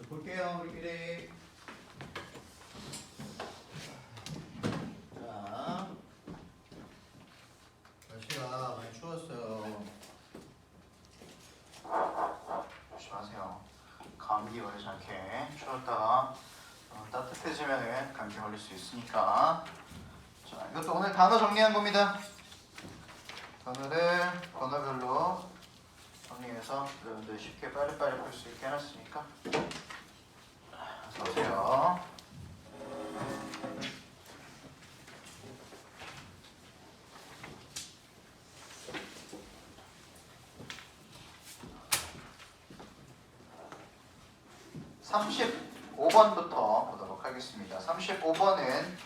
볼게요, 우리끼리. 자, 날씨가 많이 추웠어요. 조심하세요. 감기 걸리지 않게. 추웠다가 따뜻해지면 감기 걸릴 수 있으니까. 자, 이것도 오늘 단어 정리한 겁니다. 단어를 번호별로 정리해서 여러분들 쉽게 빨리빨리 볼 수 있게 해놨으니까. 어서오세요. (35번부터) 보도록 하겠습니다. 35번은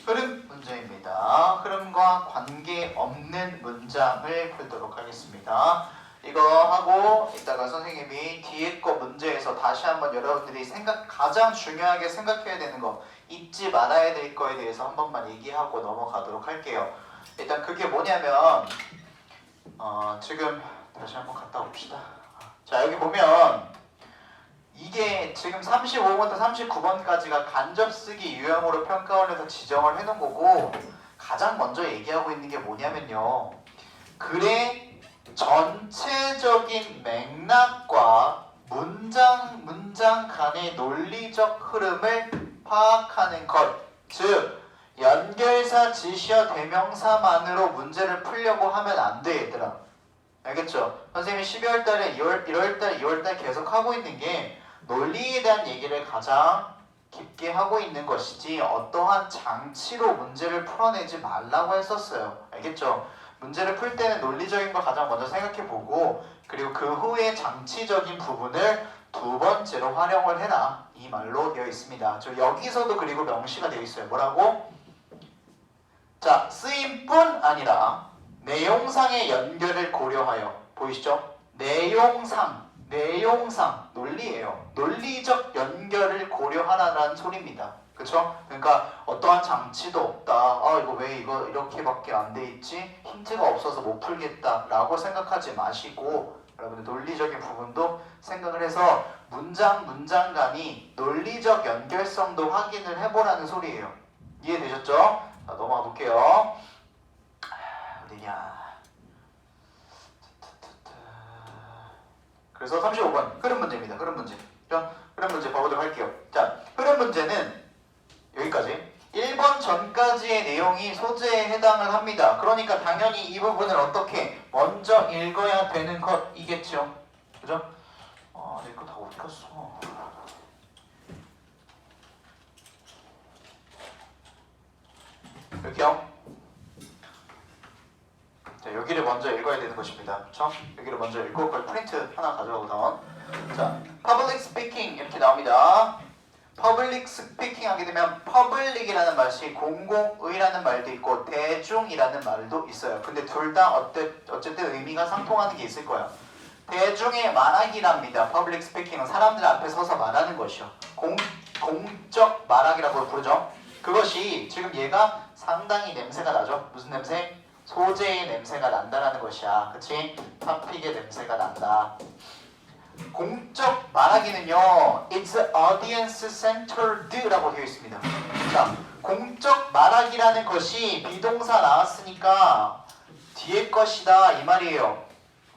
흐름 문제입니다. 흐름과 관계없는 문장을 풀도록 하겠습니다. 이거 하고 이따가 선생님이 뒤에 거 문제에서 다시 한번 여러분들이 가장 중요하게 생각해야 되는 거, 잊지 말아야 될 거에 대해서 한 번만 얘기하고 넘어가도록 할게요. 일단 그게 뭐냐면 지금 다시 한번 갔다 옵시다. 자, 여기 보면 이게 지금 35번부터 39번까지가 간접쓰기 유형으로 평가원을 해서 지정을 해놓은 거고, 가장 먼저 얘기하고 있는 게 뭐냐면요, 글의 전체적인 맥락과 문장 간의 논리적 흐름을 파악하는 것, 즉 연결사, 지시어, 대명사만으로 문제를 풀려고 하면 안 돼, 얘들아. 알겠죠? 선생님이 12월달에 1월달, 2월달 계속 하고 있는 게 논리에 대한 얘기를 가장 깊게 하고 있는 것이지 어떠한 장치로 문제를 풀어내지 말라고 했었어요. 알겠죠? 문제를 풀 때는 논리적인 걸 가장 먼저 생각해보고, 그리고 그 후에 장치적인 부분을 두 번째로 활용을 해라, 이 말로 되어 있습니다. 저 여기서도 그리고 명시가 되어 있어요. 뭐라고? 자, 쓰임뿐 아니라 내용상의 연결을 고려하여. 보이시죠? 내용상 논리예요. 논리적 연결을 고려하라는 소리입니다. 그쵸? 그러니까 어떠한 장치도 없다, 이거 왜 이거 이렇게밖에 안 돼 있지? 힌트가 없어서 못 풀겠다 라고 생각하지 마시고, 여러분들 논리적인 부분도 생각을 해서 문장 간이 논리적 연결성도 확인을 해보라는 소리예요. 이해되셨죠? 자, 넘어가 볼게요. 어디냐. 그래서 35번 흐름 문제입니다. 흐름 문제. 흐름 문제 봐보도록 할게요. 자, 흐름 문제는 여기까지. 1번 전까지의 내용이 소재에 해당을 합니다. 그러니까 당연히 이 부분을 어떻게 먼저 읽어야 되는 것이겠죠. 그죠? 내 거 다 어디 갔어? 여기요. 자, 여기를 먼저 읽어야 되는 것입니다. 그렇죠? 여기를 먼저 읽고 그걸 프린트 하나 가져오던. 자, public speaking 이렇게 나옵니다. public speaking 하게 되면 public이라는 말이 공공의라는 말도 있고 대중이라는 말도 있어요. 근데 둘 다 어쨌든 의미가 상통하는 게 있을 거야. 대중의 말하기랍니다. public speaking은 사람들 앞에 서서 말하는 것이요. 공적 말하기라고 부르죠. 그것이 지금 얘가 상당히 냄새가 나죠. 무슨 냄새? 소재의 냄새가 난다라는 것이야. 그치? 토픽의 냄새가 난다. 공적 말하기는요, it's audience centered 라고 되어 있습니다. 자, 공적 말하기라는 것이 비동사 나왔으니까 뒤에 것이다 이 말이에요.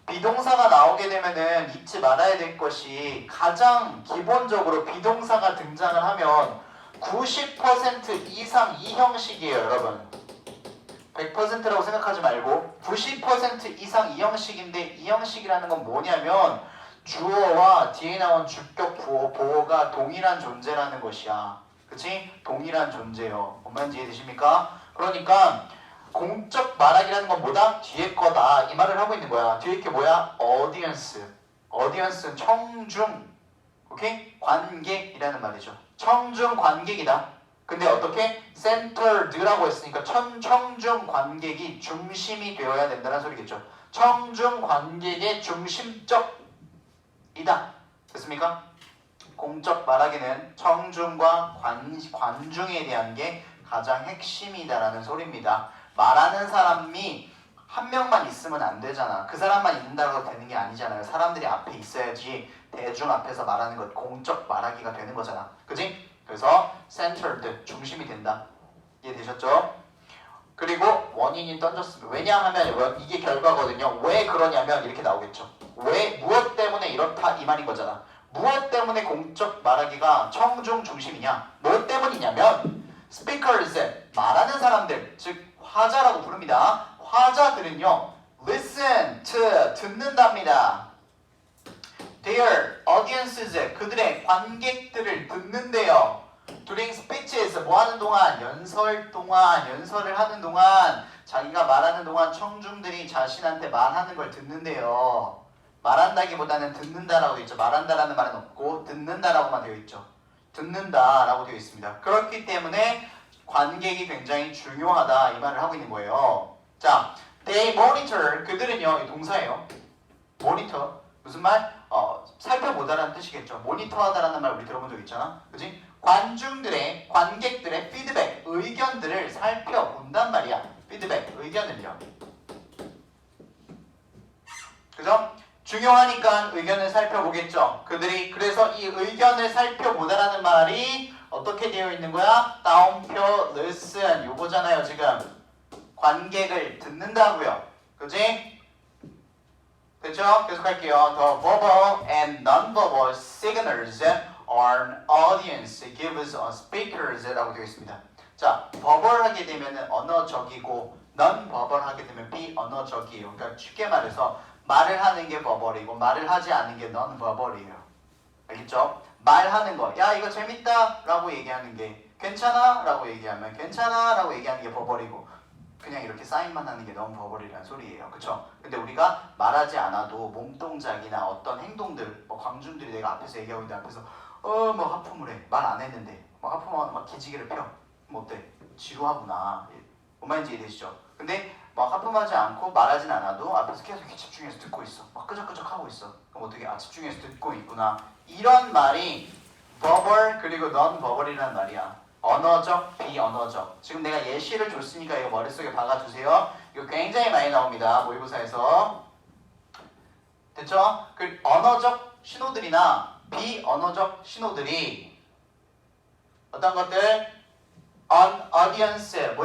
비동사가 나오게 되면은 잊지 말아야 될 것이, 가장 기본적으로 비동사가 등장을 하면 90% 이상 이 형식이에요, 여러분. 100%라고 생각하지 말고 90% 이상 이 형식인데, 이 형식이라는 건 뭐냐면 주어와 뒤에 나온 주격 보어가 동일한 존재라는 것이야. 그치? 동일한 존재요. 뭔 말인지 이해되십니까? 그러니까 공적 말하기라는 건 뭐다? 뒤에 거다 이 말을 하고 있는 거야. 뒤에 게 뭐야? audience는 청중, 오케이? 관객이라는 말이죠. 청중 관객이다. 근데 어떻게? centered라고 했으니까 청중 관객이 중심이 되어야 된다는 소리겠죠. 청중 관객의 중심적이다. 됐습니까? 공적 말하기는 청중과 관중에 대한 게 가장 핵심이다라는 소리입니다. 말하는 사람이 한 명만 있으면 안 되잖아. 그 사람만 있는다고 되는 게 아니잖아요. 사람들이 앞에 있어야지 대중 앞에서 말하는 것, 공적 말하기가 되는 거잖아. 그지? 그래서 centered, 중심이 된다. 이해되셨죠? 그리고 원인이 던졌습니다. 왜냐하면 이게 결과거든요. 왜 그러냐면 이렇게 나오겠죠. 왜, 무엇 때문에 이렇다 이 말인 거잖아. 무엇 때문에 공적 말하기가 청중 중심이냐? 뭐 때문이냐면 speakers, 말하는 사람들, 즉 화자라고 부릅니다. 화자들은요, listen to, 듣는답니다. Their audiences, 그들의 관객들을 듣는데요. During speeches, 뭐 하는 동안? 연설을 하는 동안, 자기가 말하는 동안 청중들이 자신한테 말하는 걸 듣는데요. 말한다기보다는 듣는다라고 되어 있죠. 말한다라는 말은 없고 듣는다라고만 되어 있죠. 듣는다라고 되어 있습니다. 그렇기 때문에 관객이 굉장히 중요하다 이 말을 하고 있는 거예요. 자, they monitor, 그들은요, 이 동사예요. monitor, 무슨 말? 살펴보다라는 뜻이겠죠. 모니터하다라는 말 우리 들어본 적 있잖아. 그지? 관객들의 피드백, 의견들을 살펴본단 말이야. 피드백, 의견을요. 그죠? 중요하니까 의견을 살펴보겠죠. 그들이 그래서 이 의견을 살펴보다라는 말이 어떻게 되어 있는 거야? 다운표 listen 요거잖아요. 지금 관객을 듣는다고요. 그지? 됐죠? 계속할게요. The verbal and non-verbal signals an audience gives a speakers라고 되어 있습니다. 자, verbal 하게 되면 언어적이고 non-verbal 하게 되면 비언어적이에요. 그러니까 쉽게 말해서 말을 하는 게 verbal이고 말을 하지 않는 게 non-verbal이에요. 알겠죠? 말하는 거, 야 이거 재밌다 라고 얘기하는 게 괜찮아? 라고 얘기하면 괜찮아? 라고 얘기하는 게 verbal이고 그냥 이렇게 사인만 하는 게 non-verbal이라는 소리예요. 그쵸? 근데 우리가 말하지 않아도 몸동작이나 어떤 행동들, 뭐 광준들이 내가 앞에서 얘기하고 있는데 앞에서 뭐 하품을 해. 말 안 했는데 막 하품하면 막 기지개를 펴. 그럼 어때? 지루하구나. 뭔 말인지 이해되시죠? 근데 막 하품하지 않고 말하진 않아도 앞에서 계속 이렇게 집중해서 듣고 있어. 막 끄적끄적 하고 있어. 그럼 어떻게 집중해서 듣고 있구나. 이런 말이 verbal 그리고 non-verbal이라는 말이야. 언어적, 비언어적. 지금 내가 예시를 줬으니까 이거 머릿속에 박아두세요. 이거 굉장히 많이 나옵니다. 모의고사에서. 됐죠? 그 언어적 신호들이나 비언어적 신호들이 어떤 것들? audience,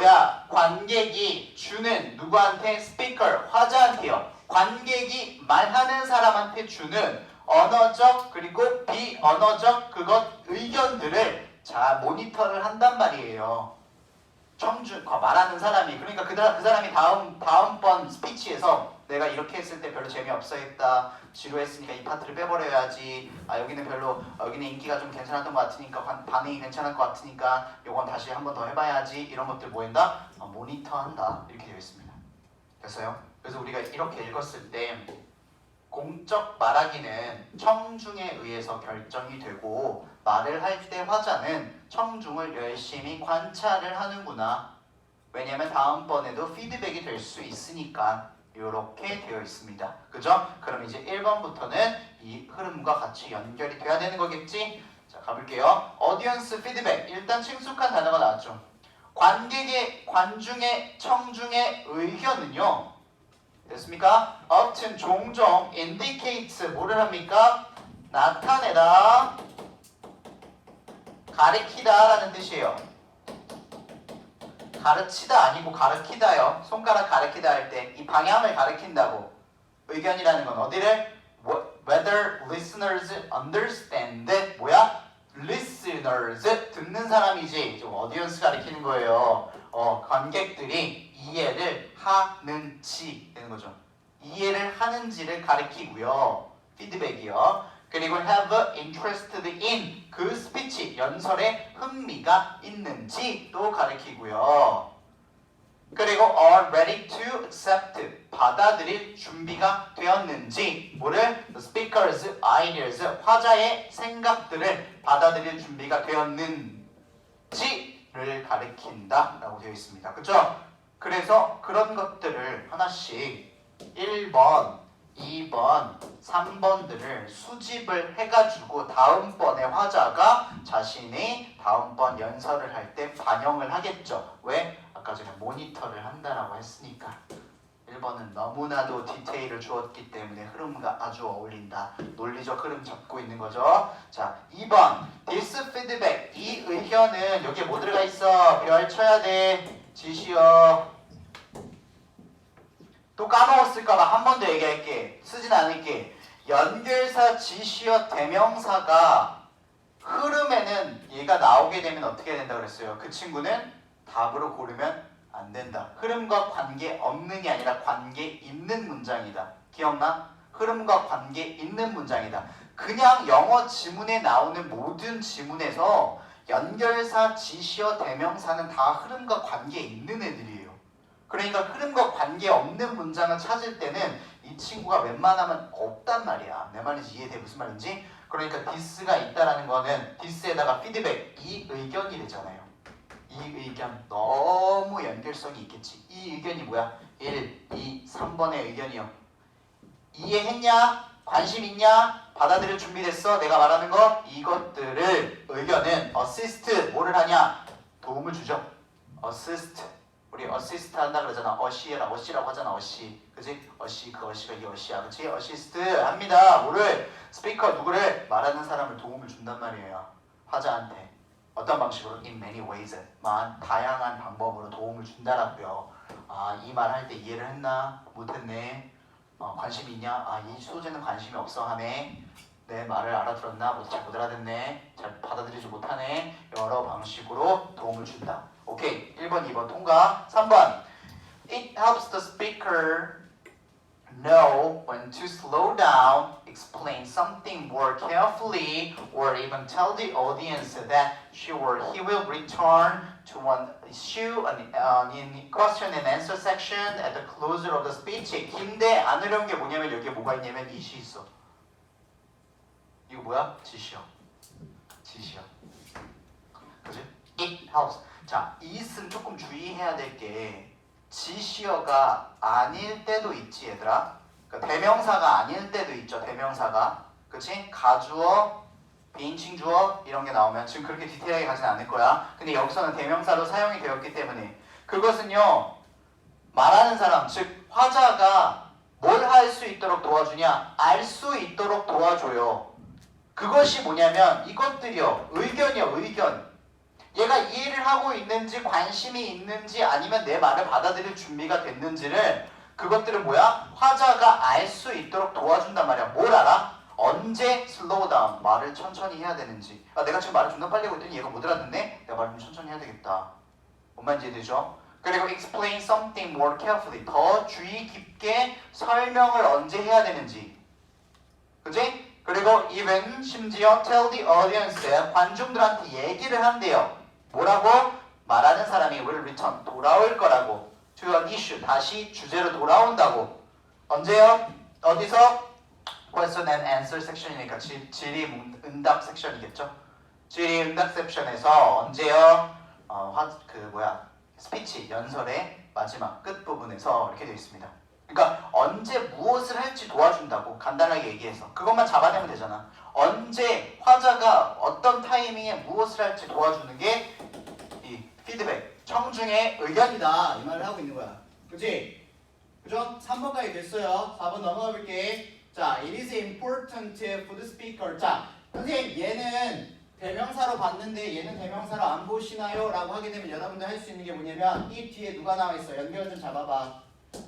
관객이 주는 누구한테? speaker, 화자한테요. 관객이 말하는 사람한테 주는 언어적 그리고 비언어적 그것 의견들을 자 모니터를 한단 말이에요. 말하는 사람이 그러니까 그 사람이 다음번 스피치에서 내가 이렇게 했을 때 별로 재미없어 했다. 지루했으니까 이 파트를 빼버려야지. 여기는 여기는 인기가 좀 괜찮았던 것 같으니까 반응이 괜찮을 것 같으니까 요건 다시 한 번 더 해봐야지. 이런 것들 뭐 한다? 모니터한다. 이렇게 되어 있습니다. 됐어요? 그래서 우리가 이렇게 읽었을 때 공적 말하기는 청중에 의해서 결정이 되고 말을 할 때 화자는 청중을 열심히 관찰을 하는구나. 왜냐면 다음번에도 피드백이 될 수 있으니까 이렇게 되어 있습니다. 그죠? 그럼 이제 1번부터는 이 흐름과 같이 연결이 돼야 되는 거겠지? 자, 가볼게요. audience feedback. 일단 친숙한 단어가 나왔죠. 관중의, 청중의 의견은요. 됐습니까? often, 종종 indicates, 뭐를 합니까? 나타내다, 가리키다 라는 뜻이에요. 가르치다 아니고 가르키다요. 손가락 가리키다 할 때 이 방향을 가리킨다고. 의견이라는 건 어디를? whether listeners understand, listeners, 듣는 사람이지. 좀 audience 가리키는 거예요. 관객들이 이해를 하는지 되는 거죠. 이해를 하는지를 가리키고요. 피드백이요. 그리고 have interested in, 그 스피치, 연설에 흥미가 있는지도 가리키고요. 그리고 are ready to accept, 받아들일 준비가 되었는지, 뭐를? The speaker's ideas, 화자의 생각들을 받아들일 준비가 되었는지를 가리킨다 라고 되어 있습니다. 그쵸? 그래서 그런 것들을 하나씩 1번, 2번, 3번들을 수집을 해가지고 다음번에 화자가 자신이 다음번 연설을 할 때 반영을 하겠죠. 왜? 아까 전에 모니터를 한다라고 했으니까. 1번은 너무나도 디테일을 주었기 때문에 흐름과 아주 어울린다. 논리적 흐름 잡고 있는 거죠. 자, 2번 This feedback, 이 의견은 여기에 뭐 들어가 있어? 별 쳐야 돼. 지시어. 또 까먹었을까봐 한 번 더 얘기할게. 쓰진 않을게. 연결사, 지시어, 대명사가 흐름에는 얘가 나오게 되면 어떻게 된다 그랬어요? 그 친구는 답으로 고르면 안 된다. 흐름과 관계 없는이 아니라 관계 있는 문장이다. 기억나? 흐름과 관계 있는 문장이다. 그냥 영어 지문에 나오는 모든 지문에서 연결사, 지시어, 대명사는 다 흐름과 관계 있는 애들이에요. 그러니까 흐름과 관계 없는 문장을 찾을 때는 이 친구가 웬만하면 없단 말이야. 내 말인지 이해돼? 무슨 말인지? 그러니까 this가 있다라는 거는 this에다가 피드백, 이 의견이 되잖아요. 이 의견 너무 연결성이 있겠지. 이 의견이 뭐야? 1, 2, 3번의 의견이요. 이해했냐? 관심 있냐? 받아들일 준비됐어? 내가 말하는 거? 이것들을 의견은 assist, 뭐를 하냐? 도움을 주죠. assist. 우리 어시스트 한다 그러잖아. 어시라고 하잖아. 어시. 그지? 어시, 그 어시가 이 어시야. 그치? 어시스트 합니다. 뭐를? 스피커 누구를? 말하는 사람을 도움을 준단 말이에요. 화자한테. 어떤 방식으로? In many ways. 다양한 방법으로 도움을 준다라고요. 아, 이 말 할 때 이해를 했나? 못했네. 관심 있냐? 아, 이 소재는 관심이 없어 하네. 내 말을 알아들었나? 잘 못 알아듣네. 잘 받아들이지 못하네. 여러 방식으로 도움을 준다. 오케이. 1번, 2번 통과. 3번. It helps the speaker know when to slow down, explain something more carefully, or even tell the audience that she or he will return to one issue in question and answer section at the closure of the speech. 긴데 안 어려운 게 뭐냐면 여기에 뭐가 있냐면 이시 있어. 이거 뭐야? 지시어. 지시어. 그지? It helps. 자, it은 조금 주의해야 될 게 지시어가 아닐 때도 있지 얘들아. 그러니까 대명사가 아닐 때도 있죠. 대명사가. 그치? 가주어, 비인칭 주어 이런 게 나오면 지금 그렇게 디테일하게 가진 않을 거야. 근데 여기서는 대명사로 사용이 되었기 때문에 그것은요. 말하는 사람, 즉 화자가 뭘 할 수 있도록 도와주냐? 알 수 있도록 도와줘요. 그것이 뭐냐면 이것들이요. 의견이요. 의견. 얘가 이해를 하고 있는지 관심이 있는지 아니면 내 말을 받아들일 준비가 됐는지를 그것들은 뭐야? 화자가 알 수 있도록 도와준단 말이야. 뭘 알아? 언제 슬로우 다운 말을 천천히 해야 되는지. 아, 내가 지금 말을 존나 빨리 하고 있더니 얘가 못 알아듣네? 내가 말 좀 천천히 해야 되겠다. 뭔 말인지 이해되죠? 그리고 explain something more carefully. 더 주의 깊게 설명을 언제 해야 되는지. 그치? 그리고 even 심지어 tell the audience 관중들한테 얘기를 한대요. 뭐라고? 말하는 사람이 will return 돌아올 거라고. to an issue 다시 주제로 돌아온다고. 언제요? 어디서? question and answer 섹션이니까 질의응답 섹션이겠죠. 질의응답 섹션에서 언제요? 스피치 연설의 마지막 끝 부분에서 이렇게 되어 있습니다. 그러니까 언제 무엇을 할지 도와준다고 간단하게 얘기해서 그것만 잡아내면 되잖아. 언제 화자가 어떤 타이밍에 무엇을 할지 도와주는 게 이 피드백, 청중의 의견이다 이 말을 하고 있는 거야. 그치? 그죠? 3번까지 됐어요. 4번 넘어가 볼게. 자, it is important for the speaker. 자, 선생님 얘는 대명사로 봤는데 얘는 대명사로 안 보시나요? 라고 하게 되면 여러분들 할 수 있는 게 뭐냐면 이 뒤에 누가 나와 있어? 연결 좀 잡아봐.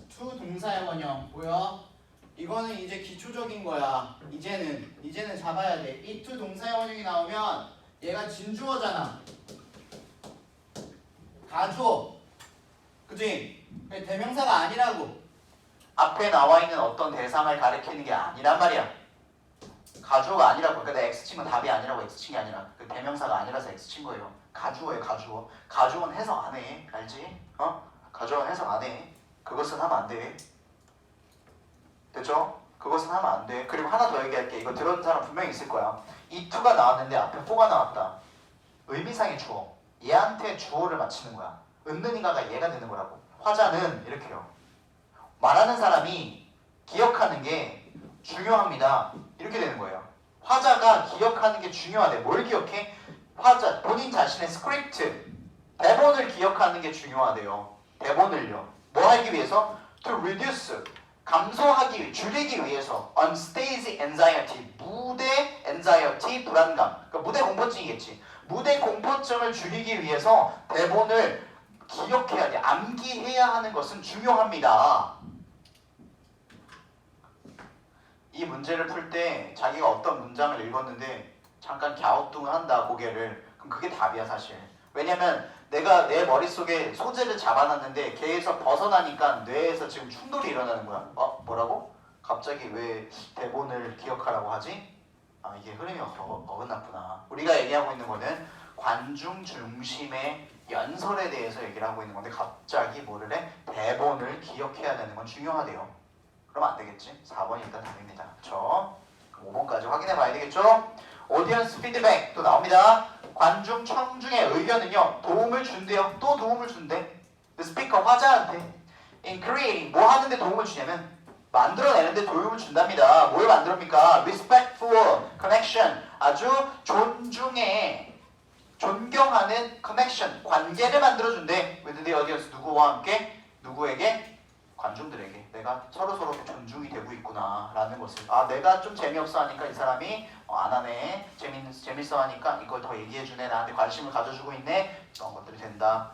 to 동사의 원형 보여? 이거는 이제 기초적인 거야. 이제는 잡아야 돼. 이 to 동사의 원형이 나오면 얘가 진주어잖아. 가주어. 그치? 대명사가 아니라고. 앞에 나와 있는 어떤 대상을 가리키는 게 아니란 말이야. 가주어가 아니라고. 그러니까 내가 X 친 건 답이 아니라고 X 친 게 아니라 그 대명사가 아니라서 X 친 거예요. 가주어예요. 가주어. 가주어는 해석 안 해. 알지? 가주어는 해석 안 해. 그것은 하면 안 돼. 됐죠? 그것은 하면 안 돼. 그리고 하나 더 얘기할게. 이거 들었던 사람 분명히 있을 거야. 이 to가 나왔는데 앞에 for가 나왔다. 의미상의 주어. 얘한테 주어를 맞추는 거야. 은는인가가 얘가 되는 거라고. 화자는 이렇게요. 말하는 사람이 기억하는 게 중요합니다. 이렇게 되는 거예요. 화자가 기억하는 게 중요하대. 뭘 기억해? 화자, 본인 자신의 스크립트, 대본을 기억하는 게 중요하대요. 대본을요. 뭐 하기 위해서? to reduce 줄이기 위해서 on stage anxiety 무대 anxiety 불안감 그러니까 무대 공포증이겠지. 무대 공포증을 줄이기 위해서 대본을 기억해야 돼. 암기해야 하는 것은 중요합니다. 이 문제를 풀 때 자기가 어떤 문장을 읽었는데 잠깐 갸우뚱을 한다 고개를 그럼 그게 답이야 사실. 왜냐면 내가 내 머릿속에 소재를 잡아놨는데 걔에서 벗어나니까 뇌에서 지금 충돌이 일어나는 거야. 뭐라고? 갑자기 왜 대본을 기억하라고 하지? 아 이게 흐름이 어긋났구나. 우리가 얘기하고 있는 거는 관중 중심의 연설에 대해서 얘기를 하고 있는 건데 갑자기 뭐를 해? 대본을 기억해야 되는 건 중요하대요. 그럼 안 되겠지? 4번이 일단 답입니다. 그쵸? 5번까지 확인해 봐야 되겠죠? 오디언스 피드백 또 나옵니다. 관중 청중의 의견은요 도움을 준대요. 또 도움을 준대. 스피커 화자한테 in creating 뭐 하는데 도움을 주냐면 만들어내는데 도움을 준답니다. 뭘 만들어합니까? respectful connection 아주 존경하는 connection 관계를 만들어준대. with the audience 누구와 함께? 누구에게? 관중들에게 내가 서로 존중이 되고 있구나 라는 것을 내가 좀 재미없어 하니까 이 사람이 안 하네 재밌어 하니까 이걸 더 얘기해주네 나한테 관심을 가져주고 있네 이런 것들이 된다.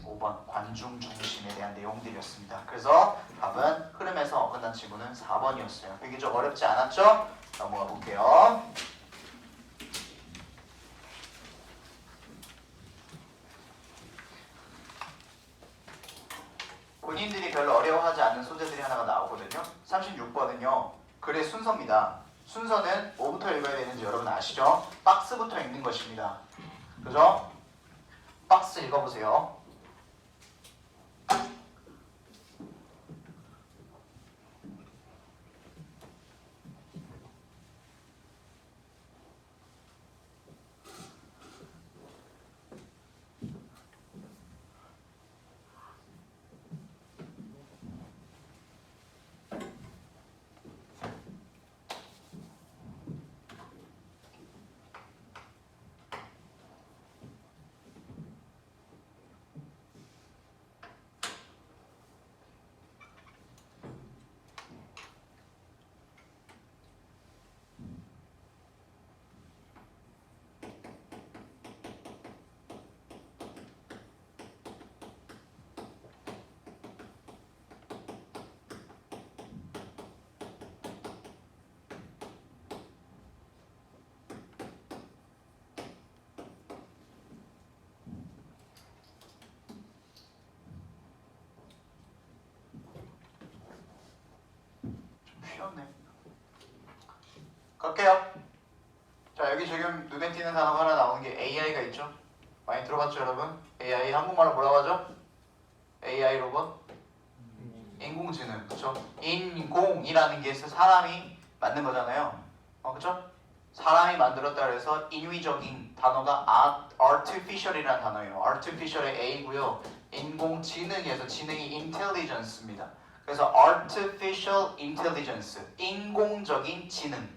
5번 관중 중심에 대한 내용들이었습니다. 그래서 답은 흐름에서 어긋난 친구는 4번이었어요. 이게 좀 어렵지 않았죠? 넘어가 볼게요. 본인들이 별로 어려워하지 않는 소재들이 하나가 나오거든요. 36번은요. 글의 순서입니다. 순서는 뭐부터 읽어야 되는지 여러분 아시죠? 박스부터 읽는 것입니다. 그죠? 박스 읽어보세요. 쉬웠네. 갈게요. 자 여기 지금 눈에 띄는 단어가 하나 나오는 게 AI가 있죠. 많이 들어봤죠 여러분? AI 한국말로 뭐라고 하죠? AI 로봇? 인공지능 그쵸? 인공이라는 게 사람이 만든 거잖아요. 그쵸? 사람이 만들었다 그래서 인위적인 단어가 artificial이라는 단어예요. artificial의 A고요. 인공지능에서 지능이 intelligence입니다. 그래서 artificial intelligence, 인공적인 지능,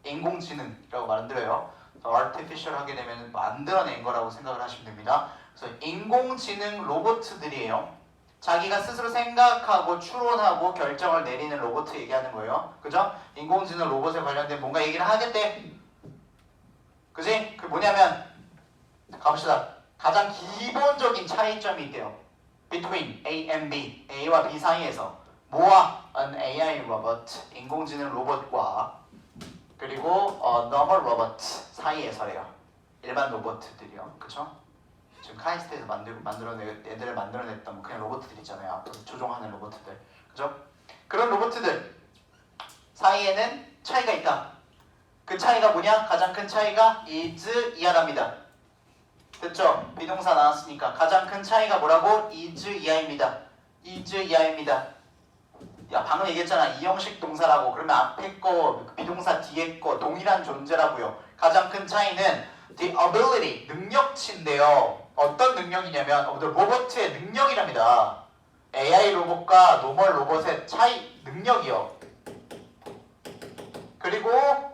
인공지능이라고 말드려요. artificial 하게 되면 만들어낸 거라고 생각을 하시면 됩니다. 그래서 인공지능 로봇들이에요. 자기가 스스로 생각하고 추론하고 결정을 내리는 로봇 얘기하는 거예요. 그죠? 인공지능 로봇에 관련된 뭔가 얘기를 하겠대. 그지? 그 뭐냐면 가봅시다. 가장 기본적인 차이점이 있대요. between A and B, A와 B 사이에서 뭐와 an AI robot, 인공지능 로봇과 그리고 normal robot 사이에서래요. 일반 로봇들이요. 그쵸? 지금 카이스트에서 애들을 만들어냈던 그냥 로봇들 있잖아요. 앞으로 조종하는 로봇들. 그죠? 그런 로봇들 사이에는 차이가 있다. 그 차이가 뭐냐? 가장 큰 차이가 is 이하랍니다. 됐죠? 비동사 나왔으니까 가장 큰 차이가 뭐라고? is 이하입니다. is 이하입니다. 야 방금 얘기했잖아. 이형식 동사라고. 그러면 앞에 거 비동사 뒤에 거 동일한 존재라고요. 가장 큰 차이는 the ability 능력치인데요. 어떤 능력이냐면 로봇의 능력이랍니다. AI 로봇과 노멀 로봇의 차이 능력이요. 그리고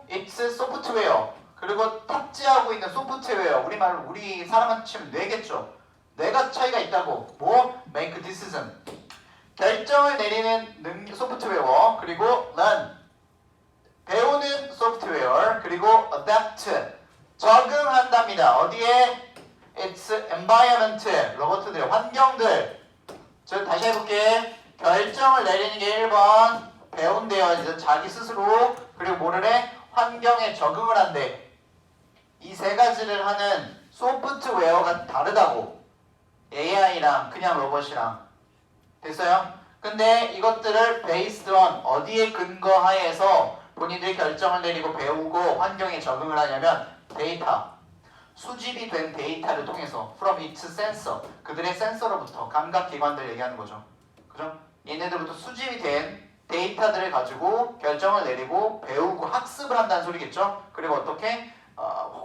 it's software. 그리고 탑재하고 있는 소프트웨어. 우리말로 우리 사람한테 치면 뇌겠죠. 뇌가 차이가 있다고. 뭐? make decision. 결정을 내리는 소프트웨어, 그리고 learn 배우는 소프트웨어, 그리고 adapt 적응한답니다. 어디에? its environment 로봇들의 환경들. 저 다시 해볼게. 결정을 내리는 게 1번 배운대요. 이제 자기 스스로. 그리고 뭐를 해? 환경에 적응을 한대. 이 세 가지를 하는 소프트웨어가 다르다고. AI랑 그냥 로봇이랑. 됐어요? 근데 이것들을 based on 어디에 근거하에서 본인들이 결정을 내리고 배우고 환경에 적응을 하냐면 데이터. 수집이 된 데이터를 통해서 from its sensor 그들의 센서로부터 감각기관들 얘기하는 거죠. 그죠? 얘네들부터 수집이 된 데이터들을 가지고 결정을 내리고 배우고 학습을 한다는 소리겠죠. 그리고 어떻게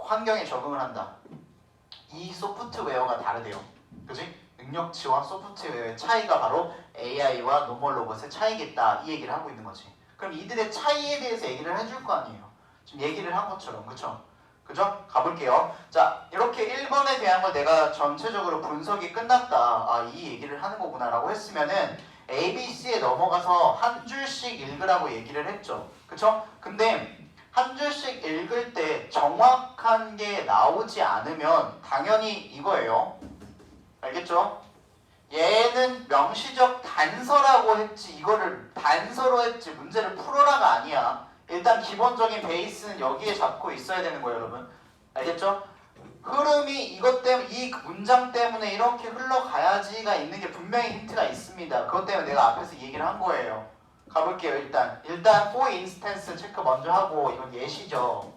환경에 적응을 한다. 이 소프트웨어가 다르대요. 그지? 능력치와 소프트웨어의 차이가 바로 AI와 노멀 로봇의 차이겠다. 이 얘기를 하고 있는 거지. 그럼 이들의 차이에 대해서 얘기를 해줄 거 아니에요. 지금 얘기를 한 것처럼. 그쵸? 그죠? 가볼게요. 자, 이렇게 1번에 대한 걸 내가 전체적으로 분석이 끝났다. 아, 이 얘기를 하는 거구나 라고 했으면은 A, B, C에 넘어가서 한 줄씩 읽으라고 얘기를 했죠. 그쵸? 근데 한 줄씩 읽을 때 정확한 게 나오지 않으면 당연히 이거예요. 알겠죠? 얘는 명시적 단서라고 했지 이거를 단서로 했지 문제를 풀어라가 아니야. 일단 기본적인 베이스는 여기에 잡고 있어야 되는 거예요, 여러분. 알겠죠? 흐름이 이것 때문에 이 문장 때문에 이렇게 흘러가야지가 있는 게 분명히 힌트가 있습니다. 그것 때문에 내가 앞에서 얘기를 한 거예요. 가볼게요. 일단 for instance 체크 먼저 하고 이건 예시죠.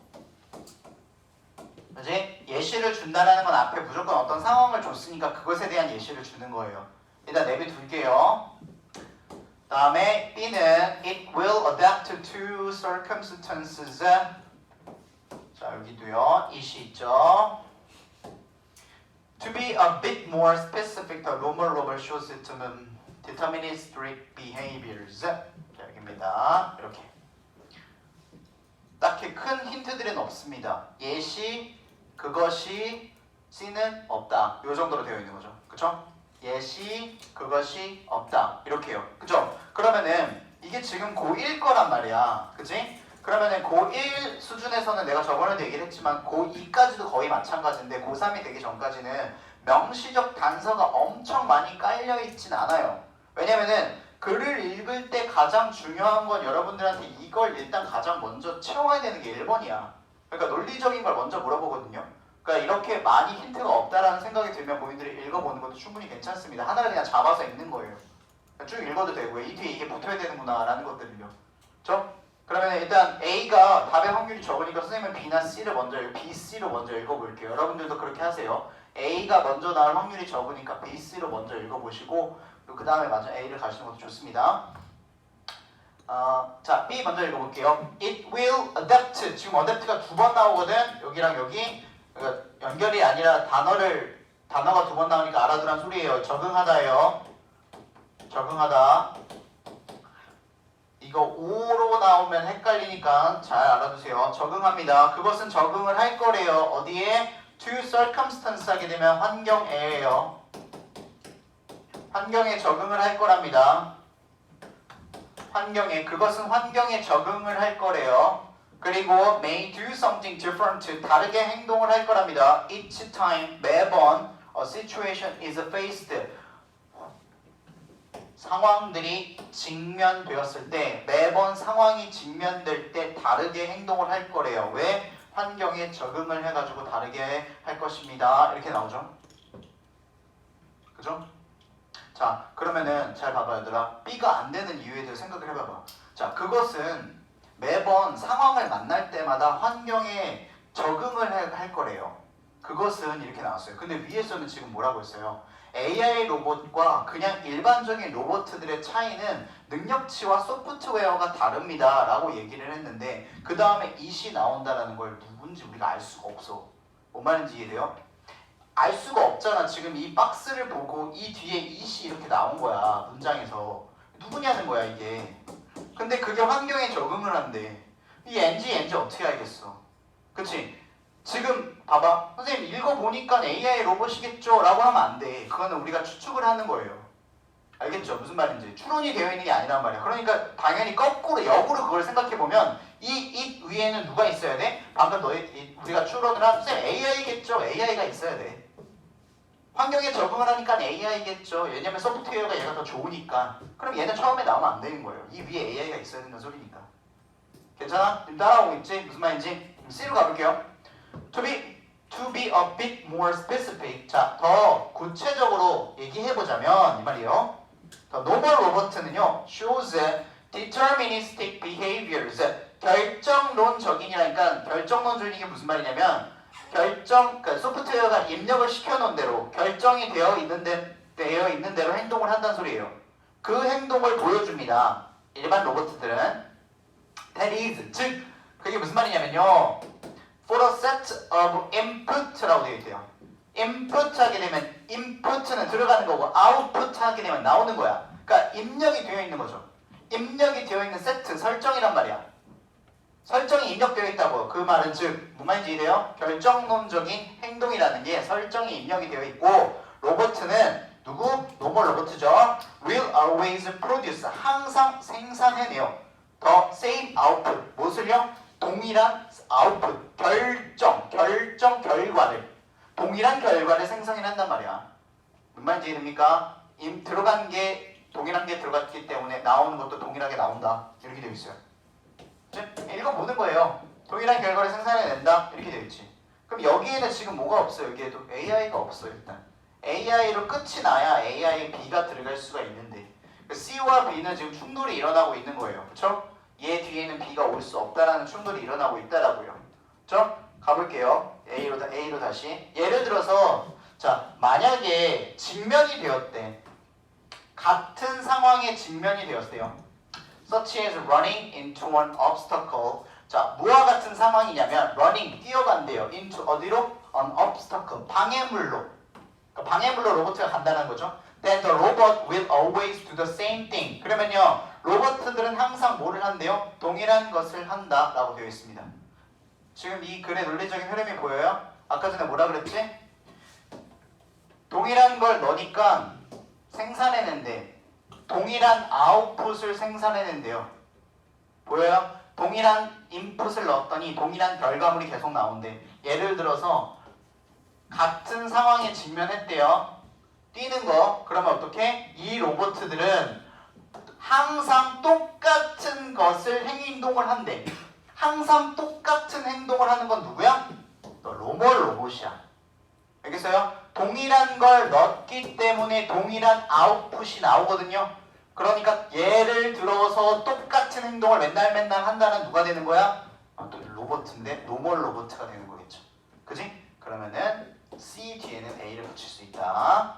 그지? 예시를 준다라는 건 앞에 무조건 어떤 상황을 줬으니까 그것에 대한 예시를 주는 거예요. 일단 내비둘게요. 다음에 B는 it will adapt to circumstances. 자 여기도요. it이 있죠. To be a bit more specific, the Roman rubber shows deterministic behaviors. 자 여기입니다. 이렇게. 딱히 큰 힌트들은 없습니다. 예시, 그것이, C는 없다. 이 정도로 되어 있는 거죠. 그쵸? 예시, 그것이 없다. 이렇게요. 그죠? 그러면은 이게 지금 고1 거란 말이야. 그치? 그러면은 고1 수준에서는 내가 저번에도 얘기를 했지만 고2까지도 거의 마찬가지인데 고3이 되기 전까지는 명시적 단서가 엄청 많이 깔려있진 않아요. 왜냐면은 글을 읽을 때 가장 중요한 건 여러분들한테 이걸 일단 가장 먼저 채워야 되는 게 1번이야. 그러니까 논리적인 걸 먼저 물어보거든요. 그러니까 이렇게 많이 힌트가 없다라는 생각이 들면 본인들이 읽어보는 것도 충분히 괜찮습니다. 하나를 그냥 잡아서 읽는 거예요. 쭉 읽어도 되고요. 이 뒤에 이게 붙어야 되는구나 라는 것들을요. 그렇죠? 그러면 일단 A가 답의 확률이 적으니까 선생님은 B나 C를 먼저 B, C로 먼저 읽어볼게요. 여러분들도 그렇게 하세요. A가 먼저 나올 확률이 적으니까 B, C로 먼저 읽어보시고 그 다음에 맞은 A를 가시는 것도 좋습니다. 자, B 먼저 읽어볼게요. It will adapt. 지금 adapt가 2번 나오거든. 여기랑 여기 그러니까 연결이 아니라 단어가 2번 나오니까 알아두란 소리예요. 적응하다예요. 적응하다. 이거 5로 나오면 헷갈리니까 잘 알아두세요. 적응합니다. 그것은 적응을 할 거래요. 어디에? To circumstance 하게 되면 환경에예요. 환경에 적응을 할 거랍니다. 환경에, 그것은 환경에 적응을 할 거래요. 그리고 may do something different, 다르게 행동을 할 거랍니다. Each time, 매번 a situation is faced, 상황들이 직면되었을 때, 매번 상황이 직면될 때 다르게 행동을 할 거래요. 왜? 환경에 적응을 해가지고 다르게 할 것입니다. 이렇게 나오죠. 그죠? 자, 그러면은 잘 봐봐 얘들아. B가 안 되는 이유에 대해서 생각을 해봐봐. 자, 그것은 매번 상황을 만날 때마다 환경에 적응을 할 거래요. 그것은 이렇게 나왔어요. 근데 위에서는 지금 뭐라고 했어요? AI 로봇과 그냥 일반적인 로봇들의 차이는 능력치와 소프트웨어가 다릅니다 라고 얘기를 했는데 그 다음에 it이 나온다는 걸 누군지 우리가 알 수가 없어. 뭔 말인지 이해돼요? 알 수가 없잖아. 지금 이 박스를 보고 이 뒤에 it이 이렇게 나온 거야. 문장에서. 누구냐는 거야 이게. 근데 그게 환경에 적응을 한대. 이 NG 어떻게 알겠어? 그치? 지금 봐봐. 선생님 읽어보니까 AI 로봇이겠죠? 라고 하면 안 돼. 그거는 우리가 추측을 하는 거예요. 알겠죠? 무슨 말인지. 추론이 되어 있는 게 아니란 말이야. 그러니까 당연히 거꾸로 역으로 그걸 생각해 보면 이 it 위에는 누가 있어야 돼? 방금 우리가 추론을 한 쌤 AI겠죠? AI가 있어야 돼. 환경에 적응을 하니까 AI겠죠. 왜냐면 소프트웨어가 얘가 더 좋으니까. 그럼 얘는 처음에 나오면 안 되는 거예요. 이 위에 AI가 있어야 된다는 소리니까. 괜찮아? 지금 따라오고 있지? 무슨 말인지? C로 가볼게요. To be a bit more specific. 자, 더 구체적으로 얘기해보자면 이 말이에요. 노멀 로버트는요, shows deterministic behaviors. 결정론적이니까 결정론적인 게 무슨 말이냐면 그러니까 소프트웨어가 입력을 시켜놓은 대로 결정이 되어 있는 대로 행동을 한다는 소리예요. 그 행동을 보여줍니다. 일반 로봇들은 that is, 즉 그게 무슨 말이냐면요. for a set of input라고 되어 있대요. input 하게 되면 input는 들어가는 거고 output 하게 되면 나오는 거야. 그러니까 입력이 되어 있는 거죠. 입력이 되어 있는 세트 설정이란 말이야. 설정이 입력되어 있다고. 그 말은 즉 무슨 말인지 이해돼요? 결정론적인 행동이라는 게 설정이 입력이 되어 있고 로봇은 누구? 노멀 로봇이죠. will always produce. 항상 생산해내요. the same output. 무엇을요? 동일한 output. 결정 결과를. 동일한 결과를 생성해낸단 말이야. 무슨 말인지 이해됩니까? 들어간 게 동일한 게 들어갔기 때문에 나오는 것도 동일하게 나온다. 이렇게 되어 있어요. 읽어보는 거예요. 동일한 결과를 생산해낸다. 이렇게 되어 있지. 그럼 여기에는 지금 뭐가 없어요? 여기에도 AI가 없어요. 일단 AI로 끝이 나야 AI에 B가 들어갈 수가 있는데 C와 B는 지금 충돌이 일어나고 있는 거예요. 그렇죠? 얘 뒤에는 B가 올 수 없다라는 충돌이 일어나고 있다라고요. 그렇죠? 가볼게요. A로 다시. 예를 들어서 자 만약에 직면이 되었대. 같은 상황에 직면이 되었대요. such as running into an obstacle. 자, 뭐와 같은 상황이냐면 running, 뛰어간대요. into 어디로? an obstacle, 방해물로. 그러니까 방해물로 로봇가 간다는 거죠. Then the robot will always do the same thing. 그러면요, 로봇들은 항상 뭐를 한대요? 동일한 것을 한다라고 되어 있습니다. 지금 이 글의 논리적인 흐름이 보여요? 아까 전에 뭐라 그랬지? 동일한 걸 넣으니까 생산해낸대. 동일한 아웃풋을 생산해낸대요. 보여요? 동일한 인풋을 넣었더니 동일한 결과물이 계속 나온대. 예를 들어서 같은 상황에 직면했대요. 뛰는 거. 그러면 어떻게? 이 로봇들은 항상 똑같은 것을 행동을 한대. 항상 똑같은 행동을 하는 건 누구야? 노멀 로봇이야. 알겠어요? 동일한 걸 넣기 때문에 동일한 아웃풋이 나오거든요. 그러니까 예를 들어서 똑같은 행동을 맨날 한다는 누가 되는 거야? 또 로봇인데 노멀 로봇가 되는 거겠죠. 그지? 그러면은 C 뒤에는 A를 붙일 수 있다.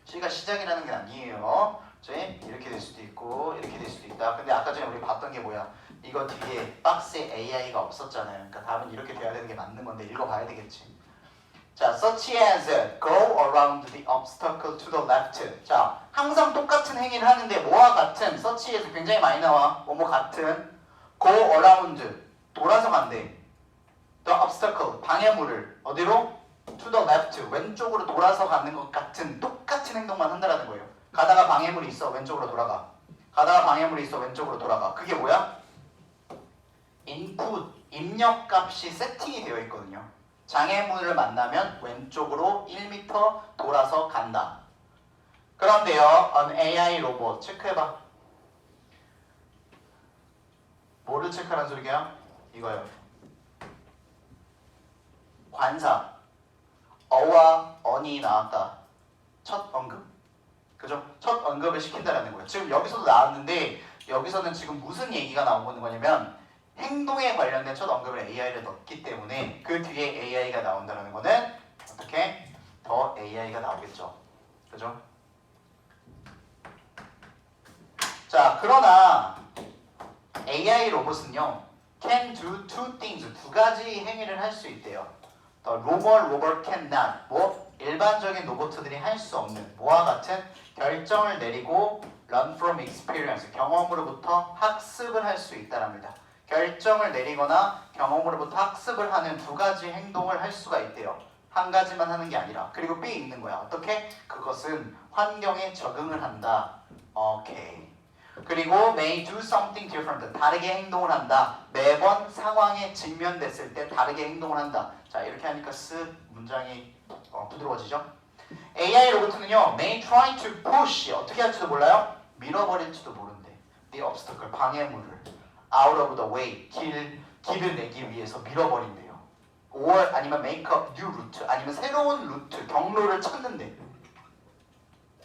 C가 시작이라는 게 아니에요. 이렇게 될 수도 있고 이렇게 될 수도 있다. 근데 아까 전에 우리 봤던 게 뭐야? 이거 뒤에 박스에 AI가 없었잖아요. 그러니까 답은 이렇게 돼야 되는 게 맞는 건데 읽어봐야 되겠지. 자, such as go around the obstacle to the left. 자, 항상 똑같은 행위를 하는데 뭐와 같은? such as 굉장히 많이 나와. 뭐뭐 같은. go around 돌아서 간대. the obstacle 방해물을 어디로? to the left 왼쪽으로 돌아서 가는 것 같은 똑같은 행동만 한다라는 거예요. 가다가 방해물이 있어 왼쪽으로 돌아가. 가다가 방해물이 있어 왼쪽으로 돌아가. 그게 뭐야? input 입력 값이 세팅이 되어 있거든요. 장애물을 만나면 왼쪽으로 1m 돌아서 간다. 그런데요, an AI 로봇 체크해봐. 뭐를 체크하라는 소리게요? 이거요. 관사. 어와 언이 나왔다. 첫 언급. 그죠? 첫 언급을 시킨다라는 거예요. 지금 여기서도 나왔는데 여기서는 지금 무슨 얘기가 나오는 거냐면 행동에 관련된 첫 언급을 AI를 넣기 때문에 그 뒤에 AI가 나온다는 거는 어떻게? 더 AI가 나오겠죠. 그죠? 자, 그러나 AI 로봇은요 can do two things, 두 가지 행위를 할 수 있대요. The normal robot cannot, 뭐 일반적인 로봇들이 할 수 없는 뭐와 같은 결정을 내리고 learn from experience, 경험으로부터 학습을 할 수 있다랍니다. 결정을 내리거나 경험으로부터 학습을 하는 두 가지 행동을 할 수가 있대요. 한 가지만 하는 게 아니라. 그리고 B 있는 거야. 어떻게? 그것은 환경에 적응을 한다. 오케이. 그리고 may do something different. 다르게 행동을 한다. 매번 상황에 직면됐을 때 다르게 행동을 한다. 자, 이렇게 하니까 쓱 문장이 부드러워지죠? AI 로봇은요, may try to push. 어떻게 할지도 몰라요? 밀어버릴지도 모른대. the obstacle, 방해물을 out of the way, 길을 내기 위해서 밀어버린대요. or 아니면 make a new route, 아니면 새로운 루트, 경로를 찾는데,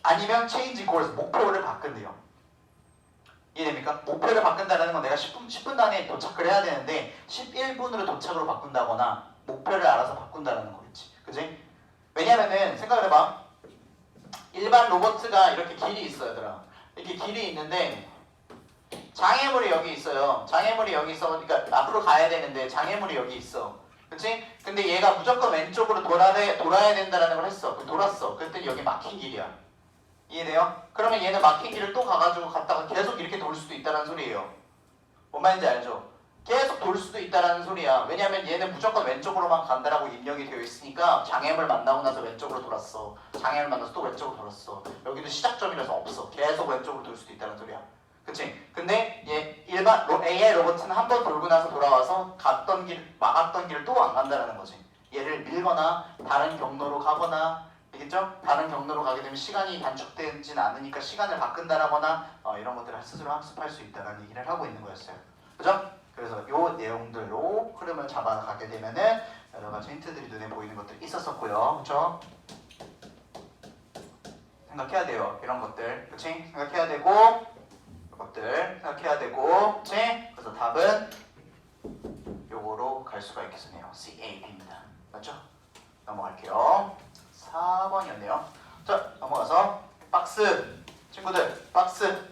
아니면 change course, 목표를 바꾼대요. 이해됩니까? 목표를 바꾼다는 건 내가 10분 단위에 도착을 해야 되는데 11분으로 도착으로 바꾼다거나 목표를 알아서 바꾼다는 거겠지. 그지? 왜냐면은 생각을 해봐. 일반 로봇가 이렇게 길이 있어, 얘들아. 이렇게 길이 있는데 장애물이 여기 있어요. 장애물이 여기 있어. 그러니까 앞으로 가야 되는데 장애물이 여기 있어. 그치? 근데 얘가 무조건 왼쪽으로 돌아야 된다는 걸 했어. 돌았어. 그랬더니 여기 막힌 길이야. 이해돼요? 그러면 얘는 막힌 길을 또 가가지고 갔다가 계속 이렇게 돌 수도 있다는 소리예요. 뭔 말인지 알죠? 계속 돌 수도 있다는 소리야. 왜냐면 얘는 무조건 왼쪽으로만 간다라고 입력이 되어 있으니까 장애물 만나고 나서 왼쪽으로 돌았어. 장애물 만나서 또 왼쪽으로 돌았어. 여기도 시작점이라서 없어. 계속 왼쪽으로 돌 수도 있다는 소리야. 그치? 근데 얘 일반 AI 로봇은 한 번 돌고 나서 돌아와서 막았던 길을 또 안 간다는 거지. 얘를 밀거나 다른 경로로 가거나, 알겠죠? 다른 경로로 가게 되면 시간이 단축되진 않으니까 시간을 바꾼다라거나 이런 것들을 스스로 학습할 수 있다는 얘기를 하고 있는 거였어요. 그죠? 그래서 요 내용들로 흐름을 잡아가게 되면은 여러 가지 힌트들이 눈에 보이는 것들이 있었었고요. 그쵸? 생각해야 돼요. 이런 것들. 그치? 생각해야 되고, 이것들 생각해야 되고, 그치? 그래서 답은 요거로 갈 수가 있겠네요. CAB입니다. 맞죠? 넘어갈게요. 4번이었네요. 자, 넘어가서 박스. 친구들, 박스.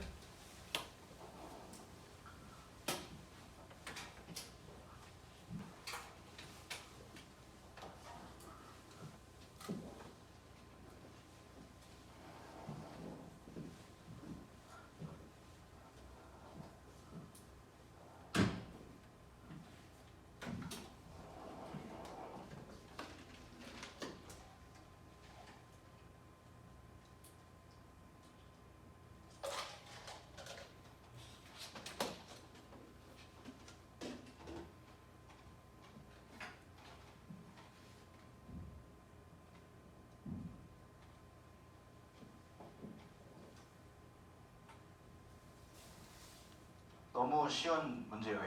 너무 쉬운 문제예요.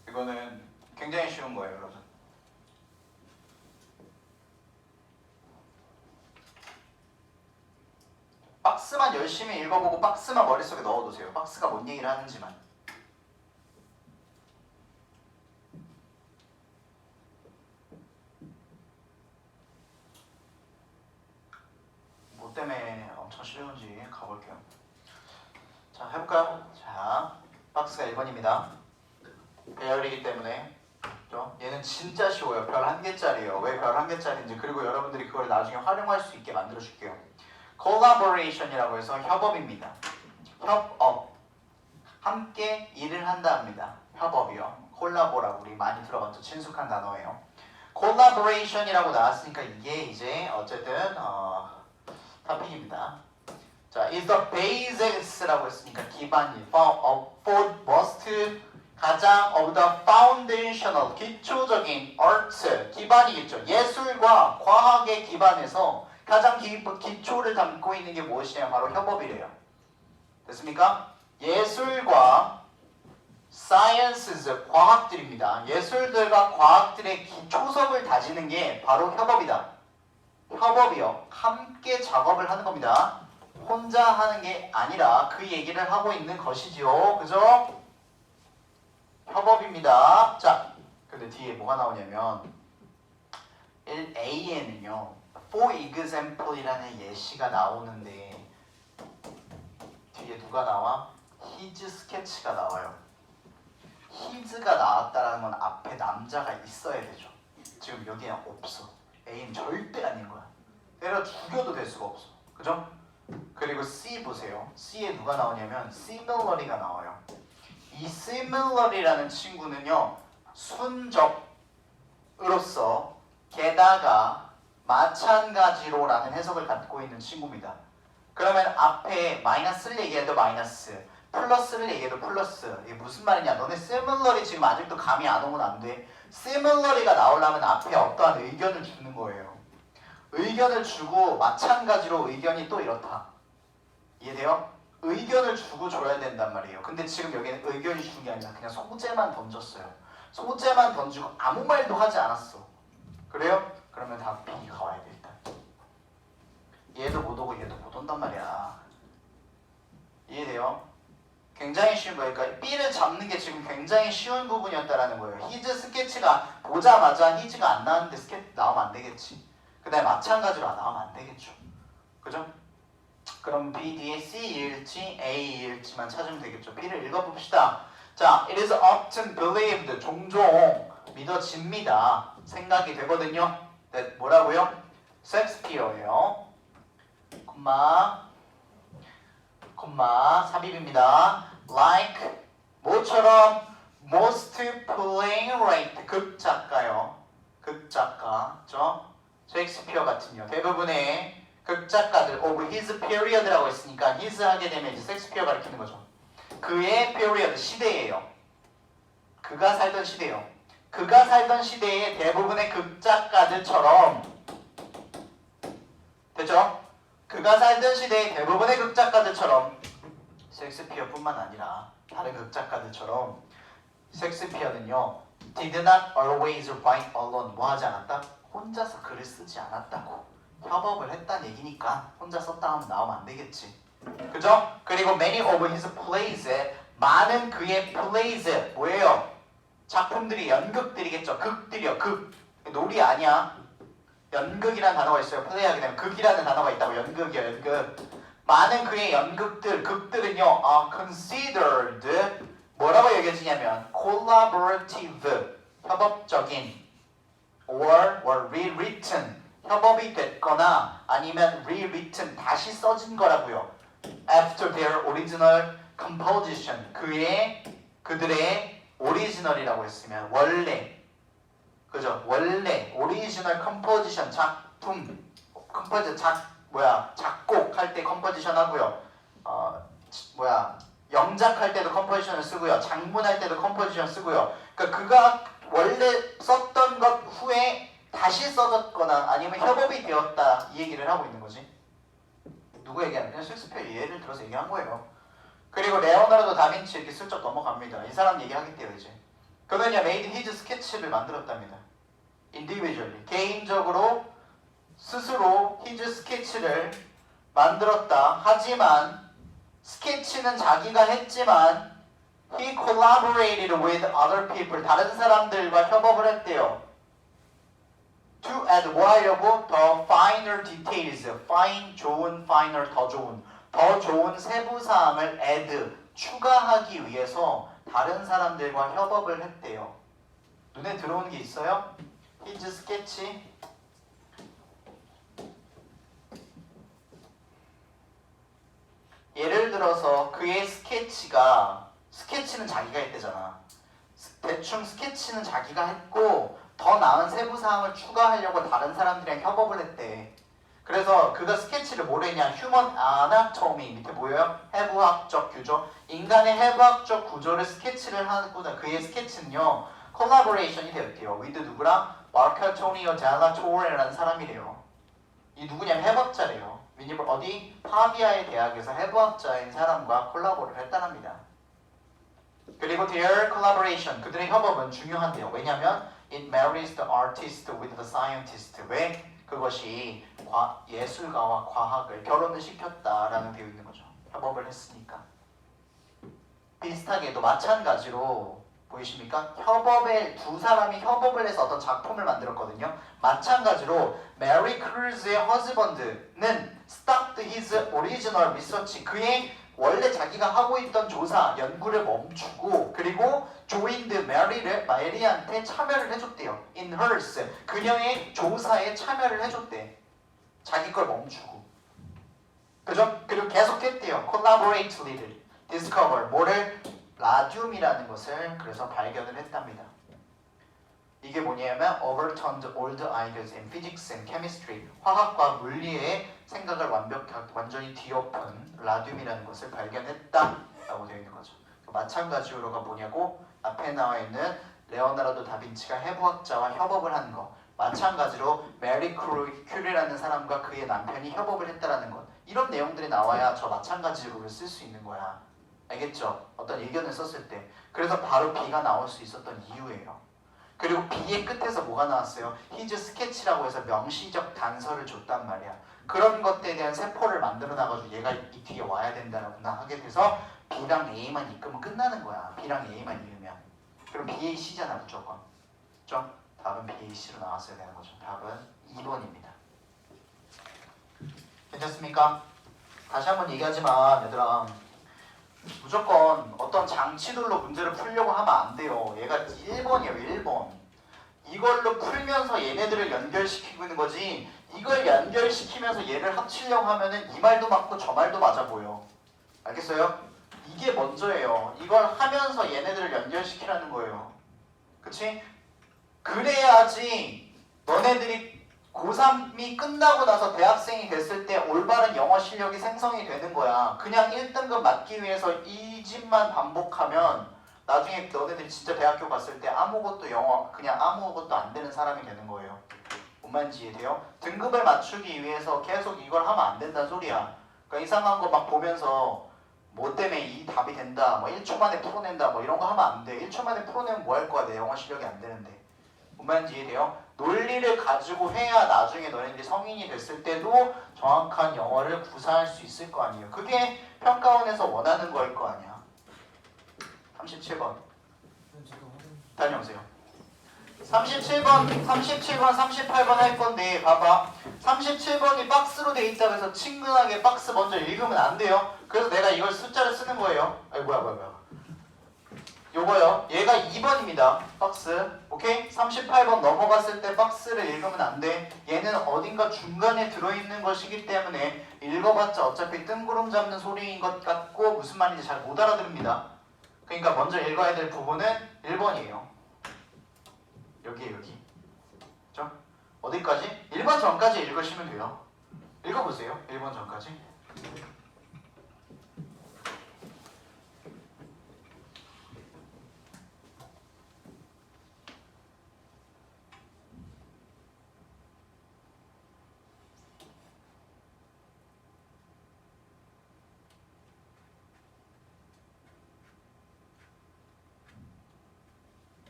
이거는 굉장히 쉬운 거예요, 여러분. 박스만 열심히 읽어보고 박스만 머릿속에 넣어두세요. 박스가 뭔 얘기를 하는지만. 뭐 때문에 엄청 쉬운지 가볼게요. 자, 해볼까요? 자, 박스가 1번입니다. 배열이기 때문에 얘는 진짜 쉬워요. 별 1개짜리예요. 왜 별 1개짜리인지, 그리고 여러분들이 그걸 나중에 활용할 수 있게 만들어줄게요. collaboration이라고 해서 협업입니다. 협업. 함께 일을 한다 합니다. 협업이요. 콜라보라고 우리 많이 들어봤죠. 친숙한 단어예요. collaboration이라고 나왔으니까 이게 이제 어쨌든 토픽입니다. 자, is the basis라고 했으니까 기반이 foremost 가장 of the foundational 기초적인 art 기반이겠죠. 예술과 과학의 기반에서 가장 기초를 담고 있는 게 무엇이냐? 바로 협업이래요. 됐습니까? 예술과 sciences 과학들입니다. 예술들과 과학들의 기초석을 다지는 게 바로 협업이다. 협업이요. 함께 작업을 하는 겁니다. 혼자 하는 게 아니라 그 얘기를 하고 있는 것이지요. 그죠? 협업입니다. 자, 근데 뒤에 뭐가 나오냐면 A에는요 for example이라는 예시가 나오는데 뒤에 누가 나와? his sketch가 나와요. his가 나왔다라는 건 앞에 남자가 있어야 되죠. 지금 여기에 없어. A는 절대 아닌 거야. 때려 죽여도 될 수가 없어. 그죠? 그리고 C 보세요. C에 누가 나오냐면 similarly가 나와요. 이 similarly라는 친구는요 순적으로서 게다가 마찬가지로라는 해석을 갖고 있는 친구입니다. 그러면 앞에 마이너스를 얘기해도 마이너스, 플러스를 얘기해도 플러스. 이게 무슨 말이냐? 너네 similarly 지금 아직도 감이 안 오면 안 돼. similarly가 나오려면 앞에 어떠한 의견을 주는 거예요. 의견을 주고 마찬가지로 의견이 또 이렇다. 이해돼요? 의견을 주고 줘야 된단 말이에요. 근데 지금 여기는 의견이 주는 게 아니라 그냥 소재만 던졌어요. 소재만 던지고 아무 말도 하지 않았어. 그래요? 그러면 다 B가 와야 돼 일단. 얘도 못 오고 얘도 못 온단 말이야. 이해돼요? 굉장히 쉬운 거예요. 그러니까 B를 잡는 게 지금 굉장히 쉬운 부분이었다라는 거예요. 히즈 스케치가 보자마자 히즈가 안 나왔는데 스케치 나오면 안 되겠지. 그 다음에 마찬가지로 나오면 안 되겠죠. 그죠? 그럼 B 뒤에 C일지 A일지만 찾으면 되겠죠. B를 읽어봅시다. 자, it is often believed, 종종 믿어집니다. 생각이 되거든요. 네, 뭐라고요? 섹스피어예요. 콤마 삽입입니다. Like 뭐처럼 most playwright 극작가요. 극작가죠. 셰익스피어 같은요. 대부분의 극작가들 over his period라고 했으니까 his 하게 되면 이제 셰익스피어 가리키는 거죠. 그의 period 시대예요. 그가 살던 시대요. 그가 살던 시대의 대부분의 극작가들처럼 됐죠? 그가 살던 시대의 대부분의 극작가들처럼 셰익스피어뿐만 아니라 다른 극작가들처럼 셰익스피어는요 did not always write alone 뭐 하지 않았다? 혼자서 글을 쓰지 않았다고 협업을 했다는 얘기니까 혼자 썼다 하면 나오면 안 되겠지. 그죠? 그리고 many of his plays 많은 그의 plays 뭐예요? 작품들이 연극들이겠죠. 극들이요. 극. 놀이 아니야. 연극이라는 단어가 있어요. 플레이하게 되면 극이라는 단어가 있다고. 연극이요. 연극. 많은 그의 연극들, 극들은요. considered 뭐라고 얘기해주냐면 collaborative 협업적인 or rewritten 협업이 됐거나 아니면 rewritten 다시 써진 거라고요. After their original composition 그들의 오리지널이라고 했으면 원래 그죠? 원래 오리지널 컴포지션 작품 작곡할 때 컴포지션 하고요. 영작할 때도 컴포지션을 쓰고요. 장문할 때도 컴포지션 쓰고요. 그러니까 그가 원래 썼던 것 후에 다시 써졌거나 아니면 협업이 되었다 이 얘기를 하고 있는 거지. 누구 얘기하는 거냐? 셰익스피어 예를 들어서 얘기한 거예요. 그리고 레오나르도 다빈치 이렇게 슬쩍 넘어갑니다. 이 사람 얘기하겠대요 이제. 그는요 made his 스케치를 만들었답니다. individually 개인적으로 스스로 his 스케치를 만들었다. 하지만 스케치는 자기가 했지만 he collaborated with other people 다른 사람들과 협업을 했대요. To add 뭐 하려고? 더 finer details fine 좋은 finer 더 좋은 세부사항을 add 추가하기 위해서 다른 사람들과 협업을 했대요. 눈에 들어오는 게 있어요? his sketch 예를 들어서 그의 스케치는 자기가 했대잖아. 대충 스케치는 자기가 했고 더 나은 세부사항을 추가하려고 다른 사람들이랑 협업을 했대. 그래서 그가 스케치를 뭘 했냐? 휴먼 아나토미 밑에 보여요? 해부학적 구조. 인간의 해부학적 구조를 스케치를 하는구나. 그의 스케치는요. 콜라보레이션이 되었대요. with 누구랑? 마르코 안토니오 델라 토레라는 사람이래요. 이 누구냐면 해부학자래요. 왜냐면 어디? 파비아의 대학에서 해부학자인 사람과 콜라보를 했다랍니다. 그리고 their collaboration 그들의 협업은 중요한데요. 왜냐면 it marries the artist with the scientist. 왜? 그것이 예술가와 과학을 결혼을 시켰다라는 되어 있는 거죠. 협업을 했으니까. 비슷하게도 마찬가지로 보이십니까? 두 사람이 협업을 해서 어떤 작품을 만들었거든요. 마찬가지로 메리 크루즈의 허즈번드는 stopped his original research 그의 원래 자기가 하고 있던 조사, 연구를 멈추고 그리고 joined 메리한테 참여를 해줬대요. in hers 그녀의 조사에 참여를 해줬대. 자기 걸 멈추고 그죠? 그리고 계속했대요. collaboratively discover 뭐를? 라듐이라는 것을 그래서 발견을 했답니다. 이게 뭐냐면 overturned old ideas in physics and chemistry. 화학과 물리의 생각을 완전히 뒤엎은 라듐이라는 것을 발견했다라고 되어 있는 거죠. 마찬가지로가 뭐냐고 앞에 나와 있는 레오나르도 다빈치가 해부학자와 협업을 한 거. 마찬가지로 메리 큐리라는 사람과 그의 남편이 협업을 했다라는 것. 이런 내용들이 나와야 저 마찬가지로를 쓸 수 있는 거야. 알겠죠? 어떤 의견을 썼을 때. 그래서 바로 B가 나올 수 있었던 이유예요. 그리고 B의 끝에서 뭐가 나왔어요? 히즈 스케치라고 해서 명시적 단서를 줬단 말이야. 그런 것들에 대한 세포를 만들어 놔가지고 얘가 이 뒤에 와야 된다라고 하게 돼서 B랑 A만 이끄면 끝나는 거야. B랑 A만 이으면. 그럼 BA C잖아 무조건. 그렇죠? 답은 BA C로 나왔어야 되는 거죠. 답은 2번입니다. 괜찮습니까? 다시 한번 얘기하지만 얘들아 무조건 어떤 장치들로 문제를 풀려고 하면 안 돼요. 얘가 1번이에요. 1번. 이걸로 풀면서 얘네들을 연결시키고 있는 거지 이걸 연결시키면서 얘를 합치려고 하면은 이 말도 맞고 저 말도 맞아 보여. 알겠어요? 이게 먼저예요. 이걸 하면서 얘네들을 연결시키라는 거예요. 그치? 그래야지 너네들이 고3이 끝나고 나서 대학생이 됐을 때 올바른 영어 실력이 생성이 되는 거야. 그냥 1등급 맞기 위해서 이 집만 반복하면 나중에 너네들이 진짜 대학교 갔을 때 아무것도 영어 그냥 아무것도 안 되는 사람이 되는 거예요. 뭔 말인지 이해돼요? 등급을 맞추기 위해서 계속 이걸 하면 안 된다는 소리야. 그러니까 이상한 거 막 보면서 뭐 때문에 이 답이 된다, 뭐 1초 만에 풀어낸다, 뭐 이런 거 하면 안 돼. 1초 만에 풀어내면 뭐 할 거야? 내 영어 실력이 안 되는데. 뭔 말인지 이해돼요? 논리를 가지고 해야 나중에 너네들이 성인이 됐을 때도 정확한 영어를 구사할 수 있을 거 아니에요. 그게 평가원에서 원하는 거일 거 아니야. 37번. 다녀오세요. 37번, 38번 할 건데 봐봐. 37번이 박스로 돼 있다 그래서 친근하게 박스 먼저 읽으면 안 돼요. 그래서 내가 이걸 숫자를 쓰는 거예요. 아니 뭐야. 요거요. 얘가 2번입니다. 박스. 오케이? 38번 넘어갔을 때 박스를 읽으면 안 돼. 얘는 어딘가 중간에 들어있는 것이기 때문에 읽어봤자 어차피 뜬구름 잡는 소리인 것 같고 무슨 말인지 잘 못 알아들습니다. 그러니까 먼저 읽어야 될 부분은 1번이에요. 여기. 그렇죠? 어디까지? 1번 전까지 읽으시면 돼요. 읽어보세요. 1번 전까지.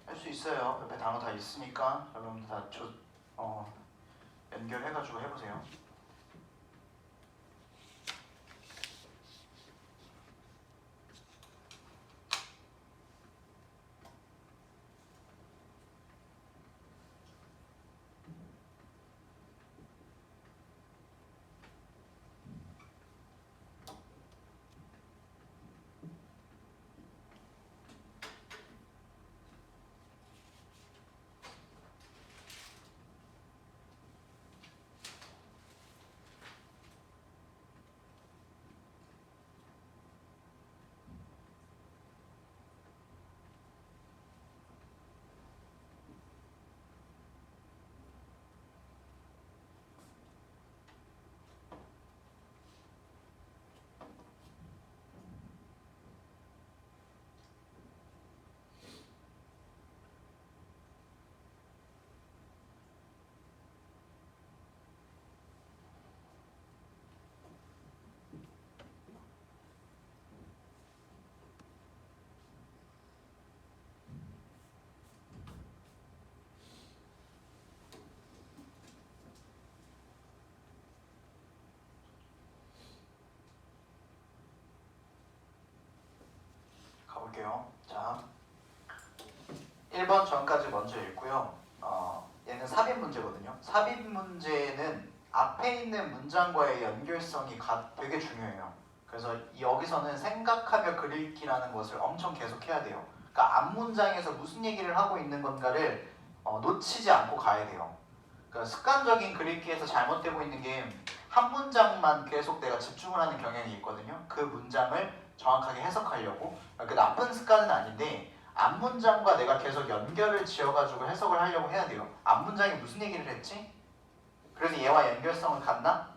할 수 있어요. 옆에 단어 다 있으니까 여러분들 다 연결해가지고 해보세요. 가볼게요. 자, 1번 전까지 먼저 읽고요. 얘는 삽입 문제거든요. 삽입 문제는 앞에 있는 문장과의 연결성이 되게 중요해요. 그래서 여기서는 생각하며 글읽기라는 것을 엄청 계속해야 돼요. 그러니까 앞 문장에서 무슨 얘기를 하고 있는 건가를 놓치지 않고 가야 돼요. 그러니까 습관적인 글읽기에서 잘못되고 있는 게 한 문장만 계속 내가 집중을 하는 경향이 있거든요. 그 문장을 정확하게 해석하려고. 그 나쁜 습관은 아닌데 앞문장과 내가 계속 연결을 지어가지고 해석을 하려고 해야 돼요. 앞문장이 무슨 얘기를 했지? 그래서 얘와 연결성은 같나?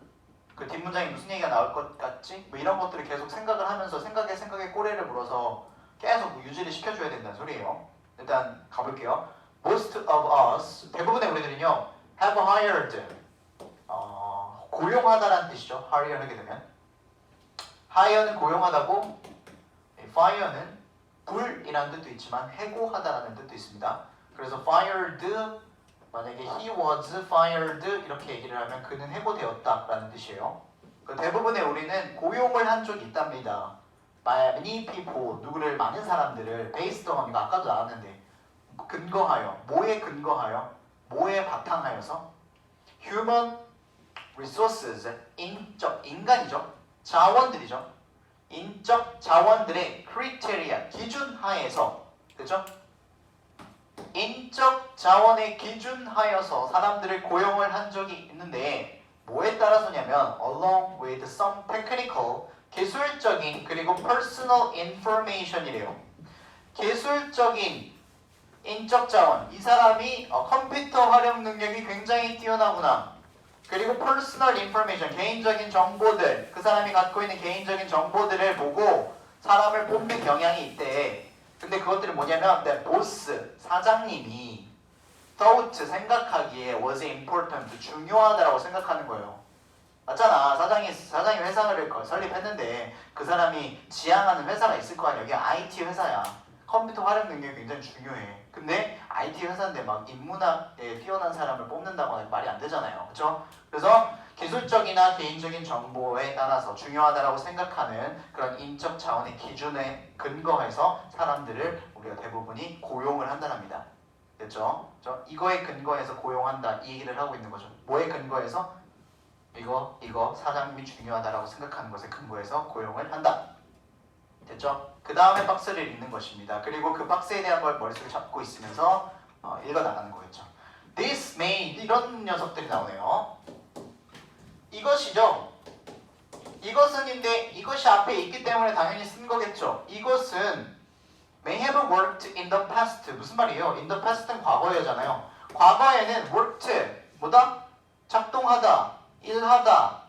그 뒷문장이 무슨 얘기가 나올 것 같지? 뭐 이런 것들을 계속 생각을 하면서 생각에 꼬리를 물어서 계속 유지를 시켜줘야 된다는 소리예요. 일단 가볼게요. Most of us, 대부분의 우리들은요, have hired, 고용하다라는 뜻이죠. hire 하게 되면. hire는 고용하다고, fire는 불이라는 뜻도 있지만 해고하다라는 뜻도 있습니다. 그래서 fired, 만약에 he was fired 이렇게 얘기를 하면 그는 해고되었다라는 뜻이에요. 그 대부분의 우리는 고용을 한 적이 있답니다. by many people, 누구를 많은 사람들을 based on, 이거 아까도 나왔는데 근거하여, 뭐에 근거하여, 뭐에 바탕하여서 human resources, 인적, 인간이죠. 자원들이죠. 인적 자원들의 criteria, 기준 하에서, 그죠? 인적 자원의 기준 하여서 사람들을 고용을 한 적이 있는데 뭐에 따라서냐면 along with some technical, 기술적인 그리고 personal information이래요. 기술적인 인적 자원, 이 사람이 컴퓨터 활용 능력이 굉장히 뛰어나구나. 그리고 personal information, 개인적인 정보들, 그 사람이 갖고 있는 개인적인 정보들을 보고 사람을 뽑는 경향이 있대. 근데 그것들은 뭐냐면 the boss, 사장님이 thought, 생각하기에 was important, 중요하다라고 생각하는 거예요. 맞잖아. 사장이 회사를 설립했는데 그 사람이 지향하는 회사가 있을 거 아니야. 여기 IT 회사야. 컴퓨터 활용 능력이 굉장히 중요해. 근데 IT 회사인데 막 인문학에 뛰어난 사람을 뽑는다거나 말이 안 되잖아요. 그렇죠? 그래서 기술적이나 개인적인 정보에 따라서 중요하다라고 생각하는 그런 인적 자원의 기준에 근거해서 사람들을 우리가 대부분이 고용을 한다랍니다. 됐죠? 이거에 근거해서 고용한다 이 얘기를 하고 있는 거죠. 뭐에 근거해서? 이거 사장님이 중요하다라고 생각하는 것에 근거해서 고용을 한다. 됐죠? 그 다음에 박스를 읽는 것입니다. 그리고 그 박스에 대한 걸 머릿속에 잡고 있으면서 읽어 나가는 거겠죠. This may, 이런 녀석들이 나오네요. 이것이죠. 이것은인데 이것이 앞에 있기 때문에 당연히 쓴 거겠죠. 이것은 may have worked in the past. 무슨 말이에요? in the past는 과거예잖아요. 과거에는 worked, 뭐다? 작동하다, 일하다,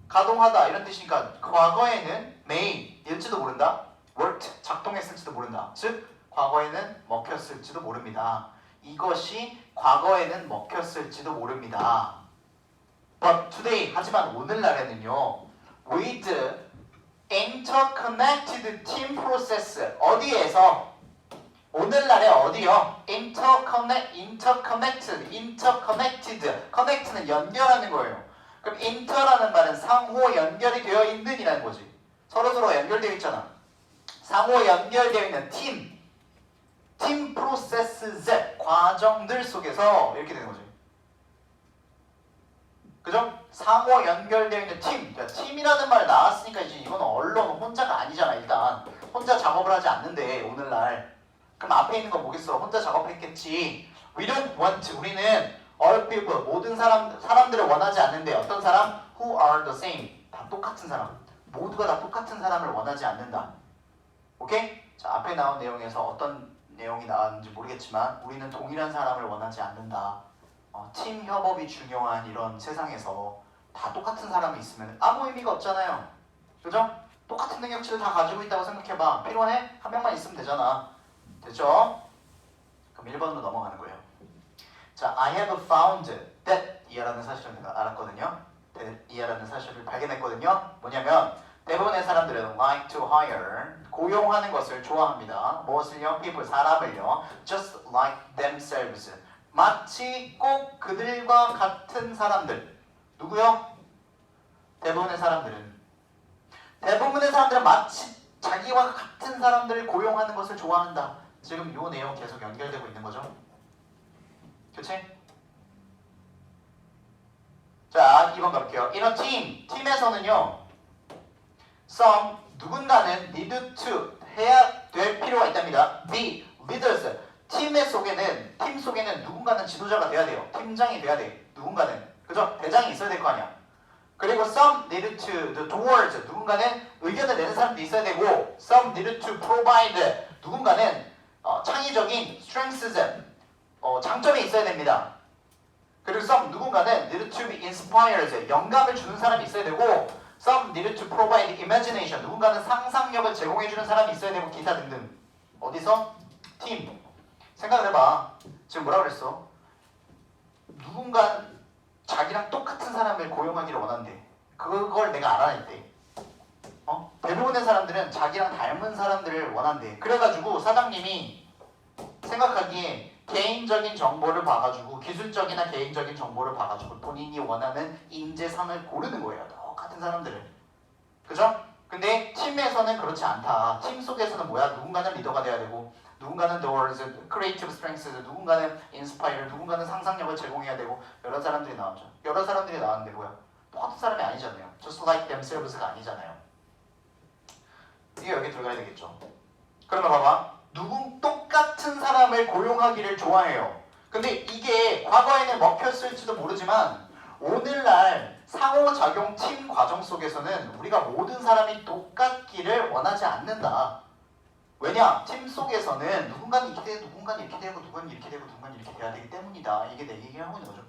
가동하다 이런 뜻이니까 과거에는 may, 일지도 모른다. worked, 작동했을지도 모른다. 즉 과거에는 먹혔을지도 모릅니다. 이것이 과거에는 먹혔을지도 모릅니다. But today, 하지만 오늘날에는요, with interconnected team process, 어디에서? 오늘날에 어디요? interconnected, connect는 연결하는 거예요. 그럼 inter라는 말은 상호 연결이 되어 있는 이라는 거지. 서로서로 연결되어 있잖아. 상호 연결되어 있는 팀 processes, 과정들 속에서 이렇게 되는 거지. 그죠? 상호 연결되어 있는 팀. 그러니까 팀이라는 말 나왔으니까 이제 이건 언론 혼자가 아니잖아. 일단 혼자 작업을 하지 않는데 오늘날. 그럼 앞에 있는 건 뭐겠어? 혼자 작업했겠지. We don't want, 우리는 all people, 모든 사람들을 원하지 않는데 어떤 사람? Who are the same, 다 똑같은 사람. 모두가 다 똑같은 사람을 원하지 않는다. 오케이? 자, 앞에 나온 내용에서 어떤 내용이 나왔는지 모르겠지만 우리는 동일한 사람을 원하지 않는다. 팀 협업이 중요한 이런 세상에서 다 똑같은 사람이 있으면 아무 의미가 없잖아요. 그죠? 똑같은 능력치를 다 가지고 있다고 생각해봐. 필요해? 한 명만 있으면 되잖아. 됐죠? 그럼 1번으로 넘어가는 거예요. 자, I have found that 이하라는 사실을 내가 알았거든요. 이하라는 사실을 발견했거든요. 뭐냐면 대부분의 사람들은 like to hire, 고용하는 것을 좋아합니다. 무엇을요? people, 사람을요. just like themselves, 마치 꼭 그들과 같은 사람들. 누구요? 대부분의 사람들은 마치 자기와 같은 사람들을 고용하는 것을 좋아한다. 지금 이 내용 계속 연결되고 있는 거죠. 그치? 자, 2번 가볼게요. In a team, 팀에서는요, some, 누군가는 need to, 해야 될 필요가 있답니다. be leaders, 팀 속에는 누군가는 지도자가 돼야 돼요. 팀장이 돼야 돼. 누군가는. 그죠? 대장이 있어야 될 거 아니야. 그리고 some need to, towards, 누군가는 의견을 내는 사람도 있어야 되고 some need to provide, 누군가는 창의적인 strengths, 장점이 있어야 됩니다. 그리고 some 누군가는 need to be inspired, 영감을 주는 사람이 있어야 되고 some need to provide imagination, 누군가는 상상력을 제공해주는 사람이 있어야 되고 기타 등등. 어디서? 팀. 생각을 해봐. 지금 뭐라 그랬어? 누군가 자기랑 똑같은 사람을 고용하기를 원한대. 그걸 내가 알아냈대. 대부분의 사람들은 자기랑 닮은 사람들을 원한대. 그래가지고 사장님이 생각하기에 개인적인 정보를 봐가지고 기술적이나 개인적인 정보를 봐가지고 본인이 원하는 인재상을 고르는 거예요. 똑같은 사람들을. 그죠? 근데 팀에서는 그렇지 않다. 팀 속에서는 뭐야? 누군가는 리더가 돼야 되고 누군가는 doors, creative strengths, 누군가는 inspire, 누군가는 상상력을 제공해야 되고 여러 사람들이 나오죠. 여러 사람들이 나왔는데 뭐야? 똑같은 사람이 아니잖아요. just like themselves가 아니잖아요. 이게 여기 들어가야 되겠죠. 그러면 봐봐. 똑같은 사람을 고용하기를 좋아해요. 근데 이게 과거에는 먹혔을지도 모르지만 오늘날 상호작용 팀 과정 속에서는 우리가 모든 사람이 똑같기를 원하지 않는다. 왜냐? 팀 속에서는 누군가는 이렇게 되고 누군가는 이렇게 되고 누군가는 이렇게 되고 누군가는 이렇게 돼야 되기 때문이다. 이게 내 얘기를 하고 있는 거죠.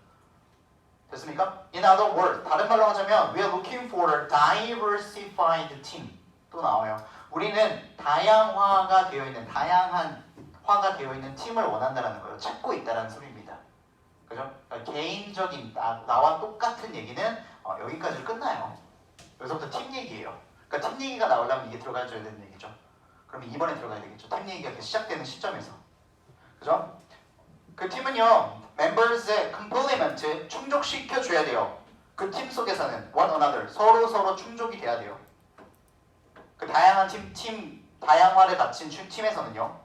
됐습니까? In other words, 다른 말로 하자면 we are looking for a diversified team. 또 나와요. 우리는 다양화가 되어 있는, 다양한 화가 되어 있는 팀을 원한다는 거예요. 찾고 있다는 소리입니다. 그죠? 그러니까 개인적인 나와 똑같은 얘기는 여기까지 끝나요. 여기서부터 팀 얘기예요. 그러니까 팀 얘기가 나오려면 이게 들어가야 되는 얘기죠. 그러면 2번에 들어가야 되겠죠. 팀 얘기가 시작되는 시점에서. 그죠? 그 팀은요, 멤버스의 complement, 충족시켜줘야 돼요. 그 팀 속에서는 one another, 서로 충족이 돼야 돼요. 그 다양한 다양화를 갖춘 팀에서는요.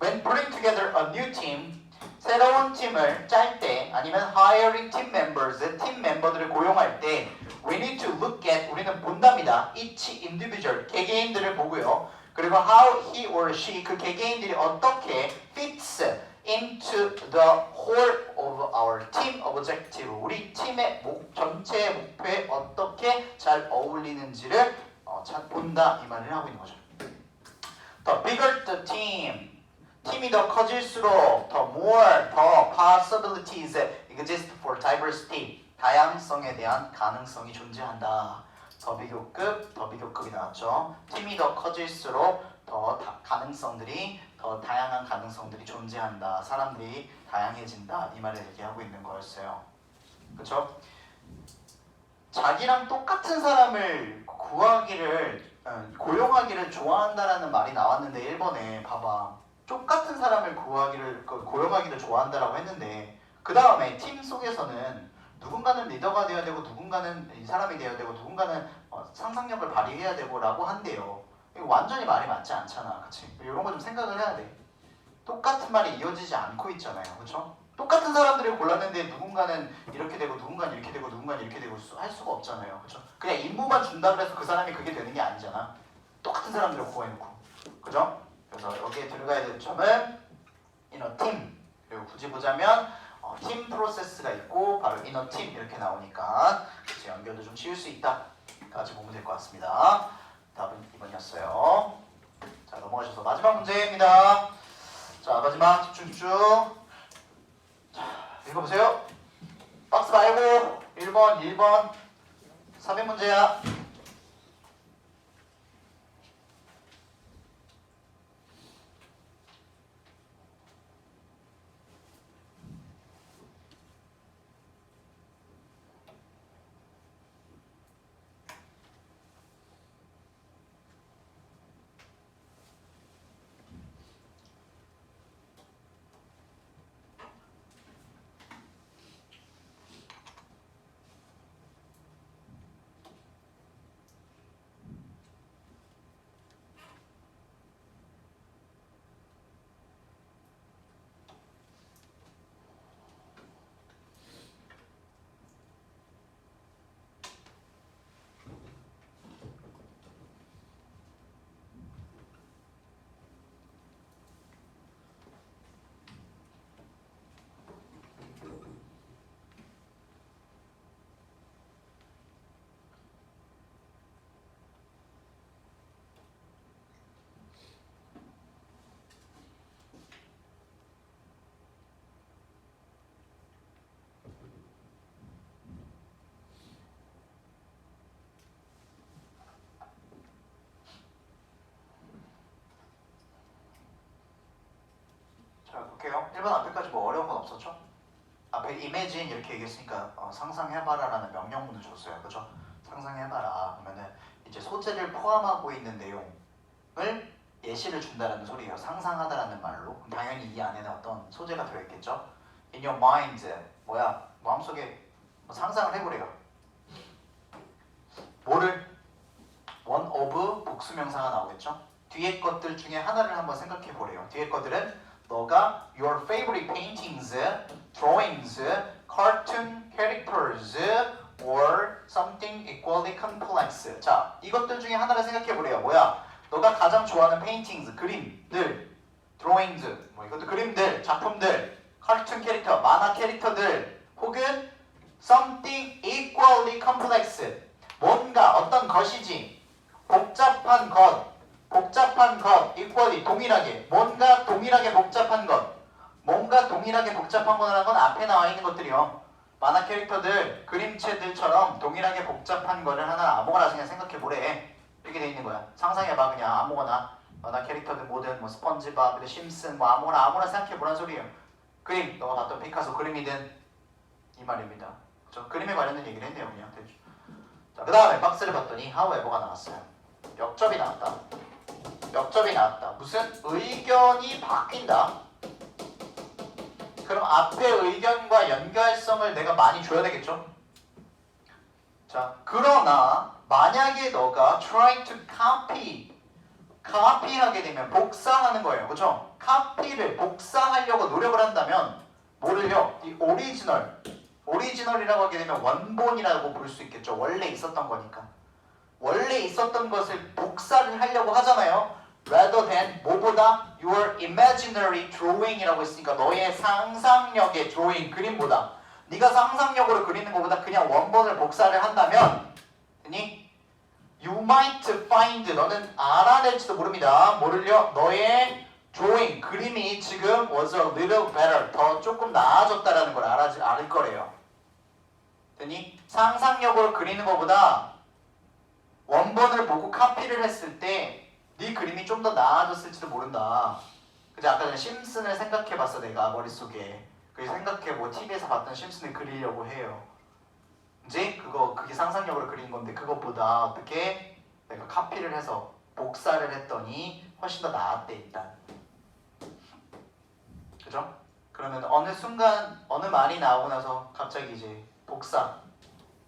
When putting together a new team, 새로운 팀을 짤 때 아니면 hiring team members, 팀 멤버들을 고용할 때 we need to look at, 우리는 본답니다. each individual, 개개인들을 보고요. 그리고 how he or she, 그 개개인들이 어떻게 fits into the whole of our team objective, 우리 팀의 전체 목표에 어떻게 잘 어울리는지를 잘 본다 이 말을 하고 있는 거죠. The bigger the team, 팀이 더 커질수록 더 more, 더 possibilities exist for diversity, 다양성에 대한 가능성이 존재한다. 더 비교급이 나왔죠. 팀이 더 커질수록 더 다양한 가능성들이 존재한다. 사람들이 다양해진다. 이 말을 얘기하고 있는 거였어요. 그렇죠? 자기랑 똑같은 사람을 고용하기를 좋아한다라는 말이 나왔는데 1번에 봐봐. 똑같은 사람을 고용하기를 좋아한다라고 했는데 그 다음에 팀 속에서는 누군가는 리더가 되어야 되고 누군가는 이 사람이 되어야 되고 누군가는 상상력을 발휘해야 되고 라고 한대요. 이거 완전히 말이 맞지 않잖아. 그치? 이런 거 좀 생각을 해야 돼. 똑같은 말이 이어지지 않고 있잖아요. 그쵸? 똑같은 사람들을 골랐는데 누군가는 이렇게 되고 누군가는 이렇게 되고 누군가는 이렇게 되고 할 수가 없잖아요. 그쵸? 그냥 임무만 준다 그래서 그 사람이 그게 되는 게 아니잖아. 똑같은 사람들을 구해놓고. 그죠? 그래서 여기에 들어가야 될 점은 이너 팀. 그리고 굳이 보자면 팀 프로세스가 있고 바로 이너 팀 이렇게 나오니까 이제 연결도 좀 지을 수 있다. 까지 보면 될 것 같습니다. 답은 2번이었어요. 자, 넘어가셔서 마지막 문제입니다. 자, 마지막 집중. 자, 읽어보세요. 박스 말고 1번, 1번 3회 문제야. 볼게요. 1번 앞에까지 뭐 어려운 건 없었죠? 앞에 imagine 이렇게 얘기했으니까 상상해봐라 라는 명령문을 줬어요. 그죠? 상상해봐라 그러면은 이제 소재를 포함하고 있는 내용을 예시를 준다라는 소리예요. 상상하다라는 말로. 그럼 당연히 이 안에는 어떤 소재가 들어있겠죠? In your mind 뭐야? 마음속에 뭐 상상을 해보래요. 뭐를? one of 복수명사가 나오겠죠? 뒤에 것들 중에 하나를 한번 생각해 보래요. 뒤에 것들은 너가 your favorite paintings, drawings, cartoon characters, or something equally complex. 자, 이것들 중에 하나를 생각해 보래요. 뭐야? 너가 가장 좋아하는 paintings, 그림들, drawings, 뭐 이것도 그림들, 작품들, cartoon 캐릭터, 만화 캐릭터들, 혹은 something equally complex. 뭔가 어떤 것이지 복잡한 것, equally 동일하게, 뭔가 동일하게 복잡한 것, 뭔가 동일하게 복잡한 거라는 건 앞에 나와 있는 것들이요. 만화 캐릭터들, 그림체들처럼 동일하게 복잡한 거를 하나 아무거나 그냥 생각해 보래. 이렇게 돼 있는 거야. 상상해봐 그냥 아무거나 만화 캐릭터들 뭐든 뭐 스펀지밥, 심슨 뭐 아무거나 생각해 보란 소리예요. 그림, 너가 봤던 피카소 그림이든 이 말입니다. 저 그림에 관련된 얘기를 했네요 그냥 대충. 자, 그 다음에 박스를 봤더니 however가 나왔어요. 역접이 나왔다. 무슨 의견이 바뀐다. 그럼 앞에 의견과 연결성을 내가 많이 줘야 되겠죠? 자, 그러나 만약에 너가 try to copy하게 되면 복사하는 거예요. 그죠? copy를 복사하려고 노력을 한다면 뭐를요? 이 오리지널이라고 하게 되면 원본이라고 볼 수 있겠죠. 원래 있었던 거니까. 원래 있었던 것을 복사를 하려고 하잖아요. rather than 뭐보다 your imaginary drawing이라고 했으니까 너의 상상력의 drawing 그림보다 네가 상상력으로 그리는 것보다 그냥 원본을 복사를 한다면 you might find 너는 알아낼지도 모릅니다. 뭐를요? 너의 drawing 그림이 지금 was a little better 더 조금 나아졌다라는 걸 알 거래요. 상상력으로 그리는 것보다 원본을 보고 카피를 했을 때 네 그림이 좀 더 나아졌을지도 모른다. 그죠? 아까 전에 심슨을 생각해봤어 내가 머릿속에. 그래서 생각해보고 TV에서 봤던 심슨을 그리려고 해요. 이제 그게 상상력으로 그린 건데 그것보다 어떻게 내가 카피를 해서 복사를 했더니 훨씬 더 나았대 일단. 그죠? 그러면 어느 순간 어느 말이 나오고 나서 갑자기 이제 복사,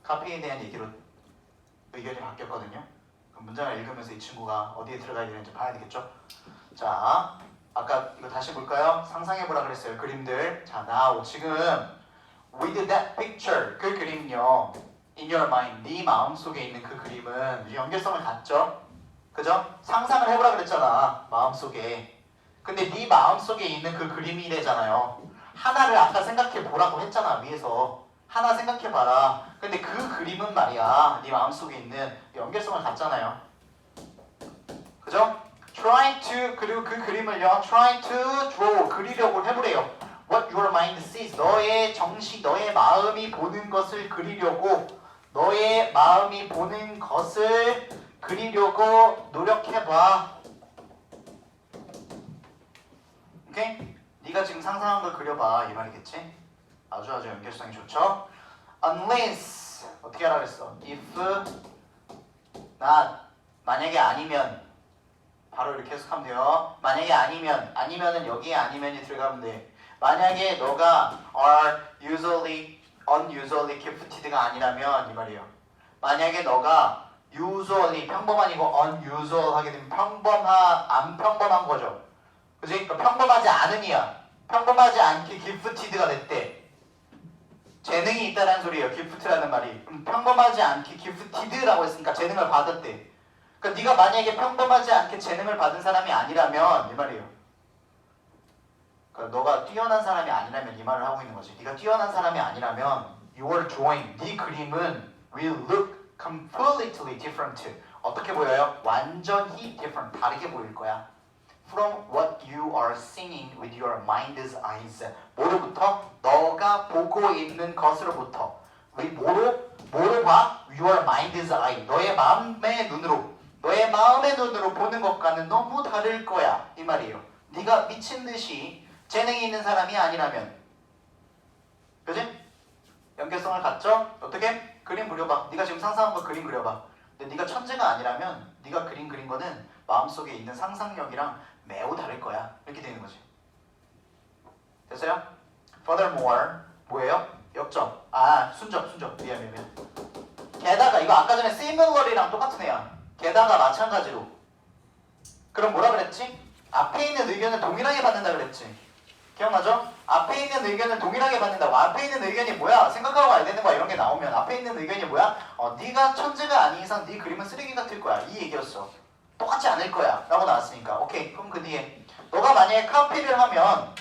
카피에 대한 얘기로 의견이 바뀌었거든요. 그럼 문장을 읽으면서 이 친구가 어디에 들어가야 되는지 봐야 되겠죠? 자, 아까 이거 다시 볼까요? 상상해보라 그랬어요. 그림들. 자, now 지금 with that picture 그 그림은요 in your mind 네 마음속에 있는 그 그림은 연결성을 갖죠? 그죠? 상상을 해보라 그랬잖아 마음속에. 근데 네 마음속에 있는 그 그림이래잖아요. 하나를 아까 생각해보라고 했잖아 위에서. 하나 생각해봐라. 근데 그 그림은 말이야 네 마음속에 있는 연결성을 갖잖아요. 그죠? try to 그리고 그 그림을요 try to draw 그리려고 해보래요. what your mind sees 너의 정신 너의 마음이 보는 것을 그리려고 너의 마음이 보는 것을 그리려고 노력해봐. 오케이? 네가 지금 상상한 걸 그려봐 이 말이겠지? 아주 연결성이 좋죠? unless 어떻게 하라 그랬어? if not 만약에 아니면 바로 이렇게 해석하면 돼요. 만약에 아니면은 여기에 아니면이 들어가면 돼. 만약에 너가 are unusually gifted가 아니라면 이 말이에요. 만약에 너가 usually 평범한이고 unusual 하게 되면 안 평범한 거죠. 그지? 그러니까 평범하지 않음이야. 평범하지 않게 gifted가 됐대. 재능이 있다는 소리예요. gift라는 말이. 평범하지 않게 gifted라고 했으니까 재능을 받았대. 그러니까 네가 만약에 평범하지 않게 재능을 받은 사람이 아니라면 이 말이에요. 그러니까 너가 뛰어난 사람이 아니라면 이 말을 하고 있는 거지. 네가 뛰어난 사람이 아니라면 your drawing, 네 그림은 will look completely different. 어떻게 보여요? 완전히 different, 다르게 보일 거야. From what you are seeing with your mind's eyes. 뭐로부터? 너가 보고 있는 것으로부터. 뭐로 봐? Your mind's eye. 너의 마음의 눈으로 보는 것과는 너무 다를 거야. 이 말이에요. 네가 미친 듯이 재능이 있는 사람이 아니라면. 그지? 연결성을 갖죠? 어떻게? 그림 그려봐. 네가 지금 상상한 거 그림 그려봐. 근데 네가 천재가 아니라면 네가 그린 거는 마음속에 있는 상상력이랑 매우 다를 거야. 이렇게 되는 거지. 됐어요? Furthermore, 뭐예요? 역점. 순접. 미안. 게다가 이거 아까 전에 similar이랑 똑같은 애야. 게다가 마찬가지로. 그럼 뭐라 그랬지? 앞에 있는 의견을 동일하게 받는다 그랬지. 기억나죠? 앞에 있는 의견을 동일하게 받는다고. 앞에 있는 의견이 뭐야? 생각하고 와야 되는 거야. 이런 게 나오면 앞에 있는 의견이 뭐야? 네가 천재가 아닌 이상 네 그림은 쓰레기 같을 거야. 이 얘기였어. 똑같지 않을 거야. 라고 나왔으니까. 오케이. 그럼 그 뒤에 너가 만약에 카피를 하면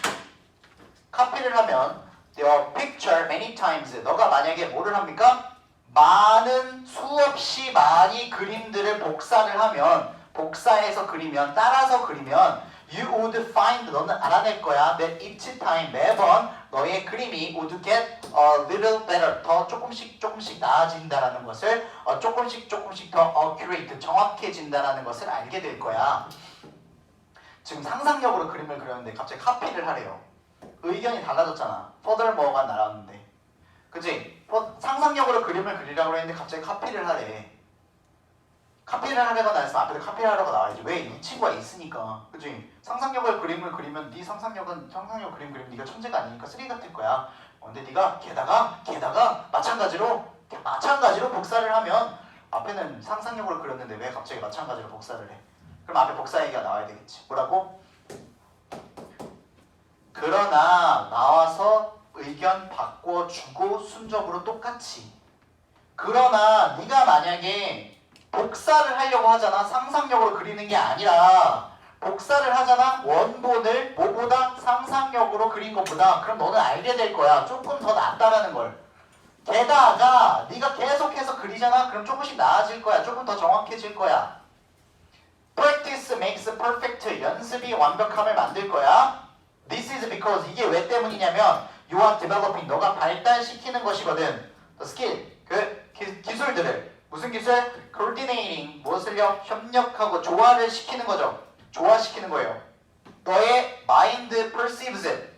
your picture many times. 너가 만약에 뭐를 합니까? 많은 수없이 많이 그림들을 복사를 하면 복사해서 그리면 따라서 그리면 you would find 너는 알아낼 거야 that each time 매번 너의 그림이 would get a little better 더 조금씩 나아진다라는 것을 조금씩 더 accurate 정확해진다라는 것을 알게 될 거야. 지금 상상력으로 그림을 그렸는데 갑자기 카피를 하래요. 의견이 달라졌잖아. furthermore가 나왔는데 그치? 상상력으로 그림을 그리라고 했는데 갑자기 카피를 하래. 카피를 하려고 나서 앞에서 카피를 하려고 나와야지. 왜? 이 친구가 있으니까. 그치? 상상력을 그림을 그리면 네 상상력 그림 그리면 네가 천재가 아니니까 쓰레기 같을 거야. 근데 네가 게다가 마찬가지로 복사를 하면 앞에는 상상력으로 그렸는데 왜 갑자기 마찬가지로 복사를 해? 그럼 앞에 복사 얘기가 나와야 되겠지. 뭐라고? 그러나 나와서 의견 바꿔주고 순접으로 똑같이. 그러나 네가 만약에 복사를 하려고 하잖아. 상상력으로 그리는 게 아니라 복사를 하잖아. 원본을 뭐보다 상상력으로 그린 것보다 그럼 너는 알게 될 거야. 조금 더 낫다라는 걸. 게다가 네가 계속해서 그리잖아. 그럼 조금씩 나아질 거야. 조금 더 정확해질 거야. Practice makes perfect. 연습이 완벽함을 만들 거야. This is because 이게 왜 때문이냐면 you are developing. 너가 발달시키는 것이거든. The skill. 그 기술들을. 무슨 기술? Coordinating. 무엇을요? 협력하고 조화를 시키는 거죠. 조화시키는 거예요. 너의 mind perceives it.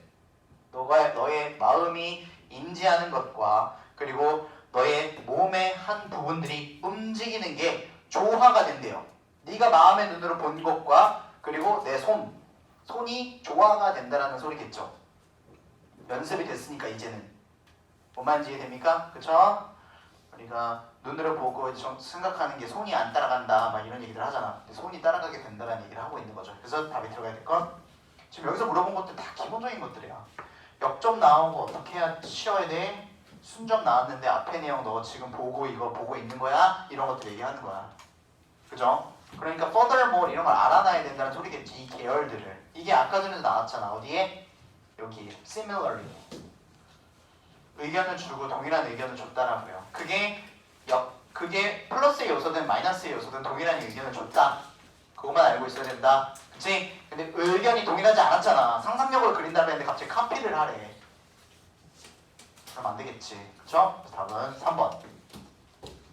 너의 마음이 인지하는 것과 그리고 너의 몸의 한 부분들이 움직이는 게 조화가 된대요. 네가 마음의 눈으로 본 것과 그리고 내 손이 조화가 된다라는 소리겠죠. 연습이 됐으니까 이제는. 뭔 말인지 이해됩니까? 그쵸? 우리가 눈으로 보고 생각하는 게 손이 안 따라간다 막 이런 얘기들 하잖아. 근데 손이 따라가게 된다는 얘기를 하고 있는 거죠. 그래서 답이 들어가야 될 건 지금 여기서 물어본 것들 다 기본적인 것들이야. 역점 나오고 어떻게 해야 치어야 돼? 순점 나왔는데 앞에 내용 너 지금 이거 보고 있는 거야? 이런 것들 얘기하는 거야. 그죠? 그러니까 furthermore 이런 걸 알아놔야 된다는 소리겠지. 이 계열들을. 이게 아까 전에도 나왔잖아. 어디에? 여기 similarly. 의견을 주고 동일한 의견을 줬다라고요. 그게 플러스의 요소든 마이너스의 요소든 동일한 의견을 줬다. 그것만 알고 있어야 된다. 그치? 근데 의견이 동일하지 않았잖아. 상상력으로 그린다고 했는데 갑자기 카피를 하래. 그럼 안 되겠지. 그쵸? 답은 3번.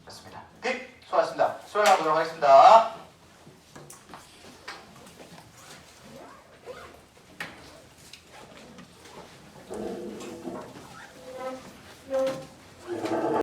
됐습니다. 끝! 수고하셨습니다. 수요일 하도록 하겠습니다.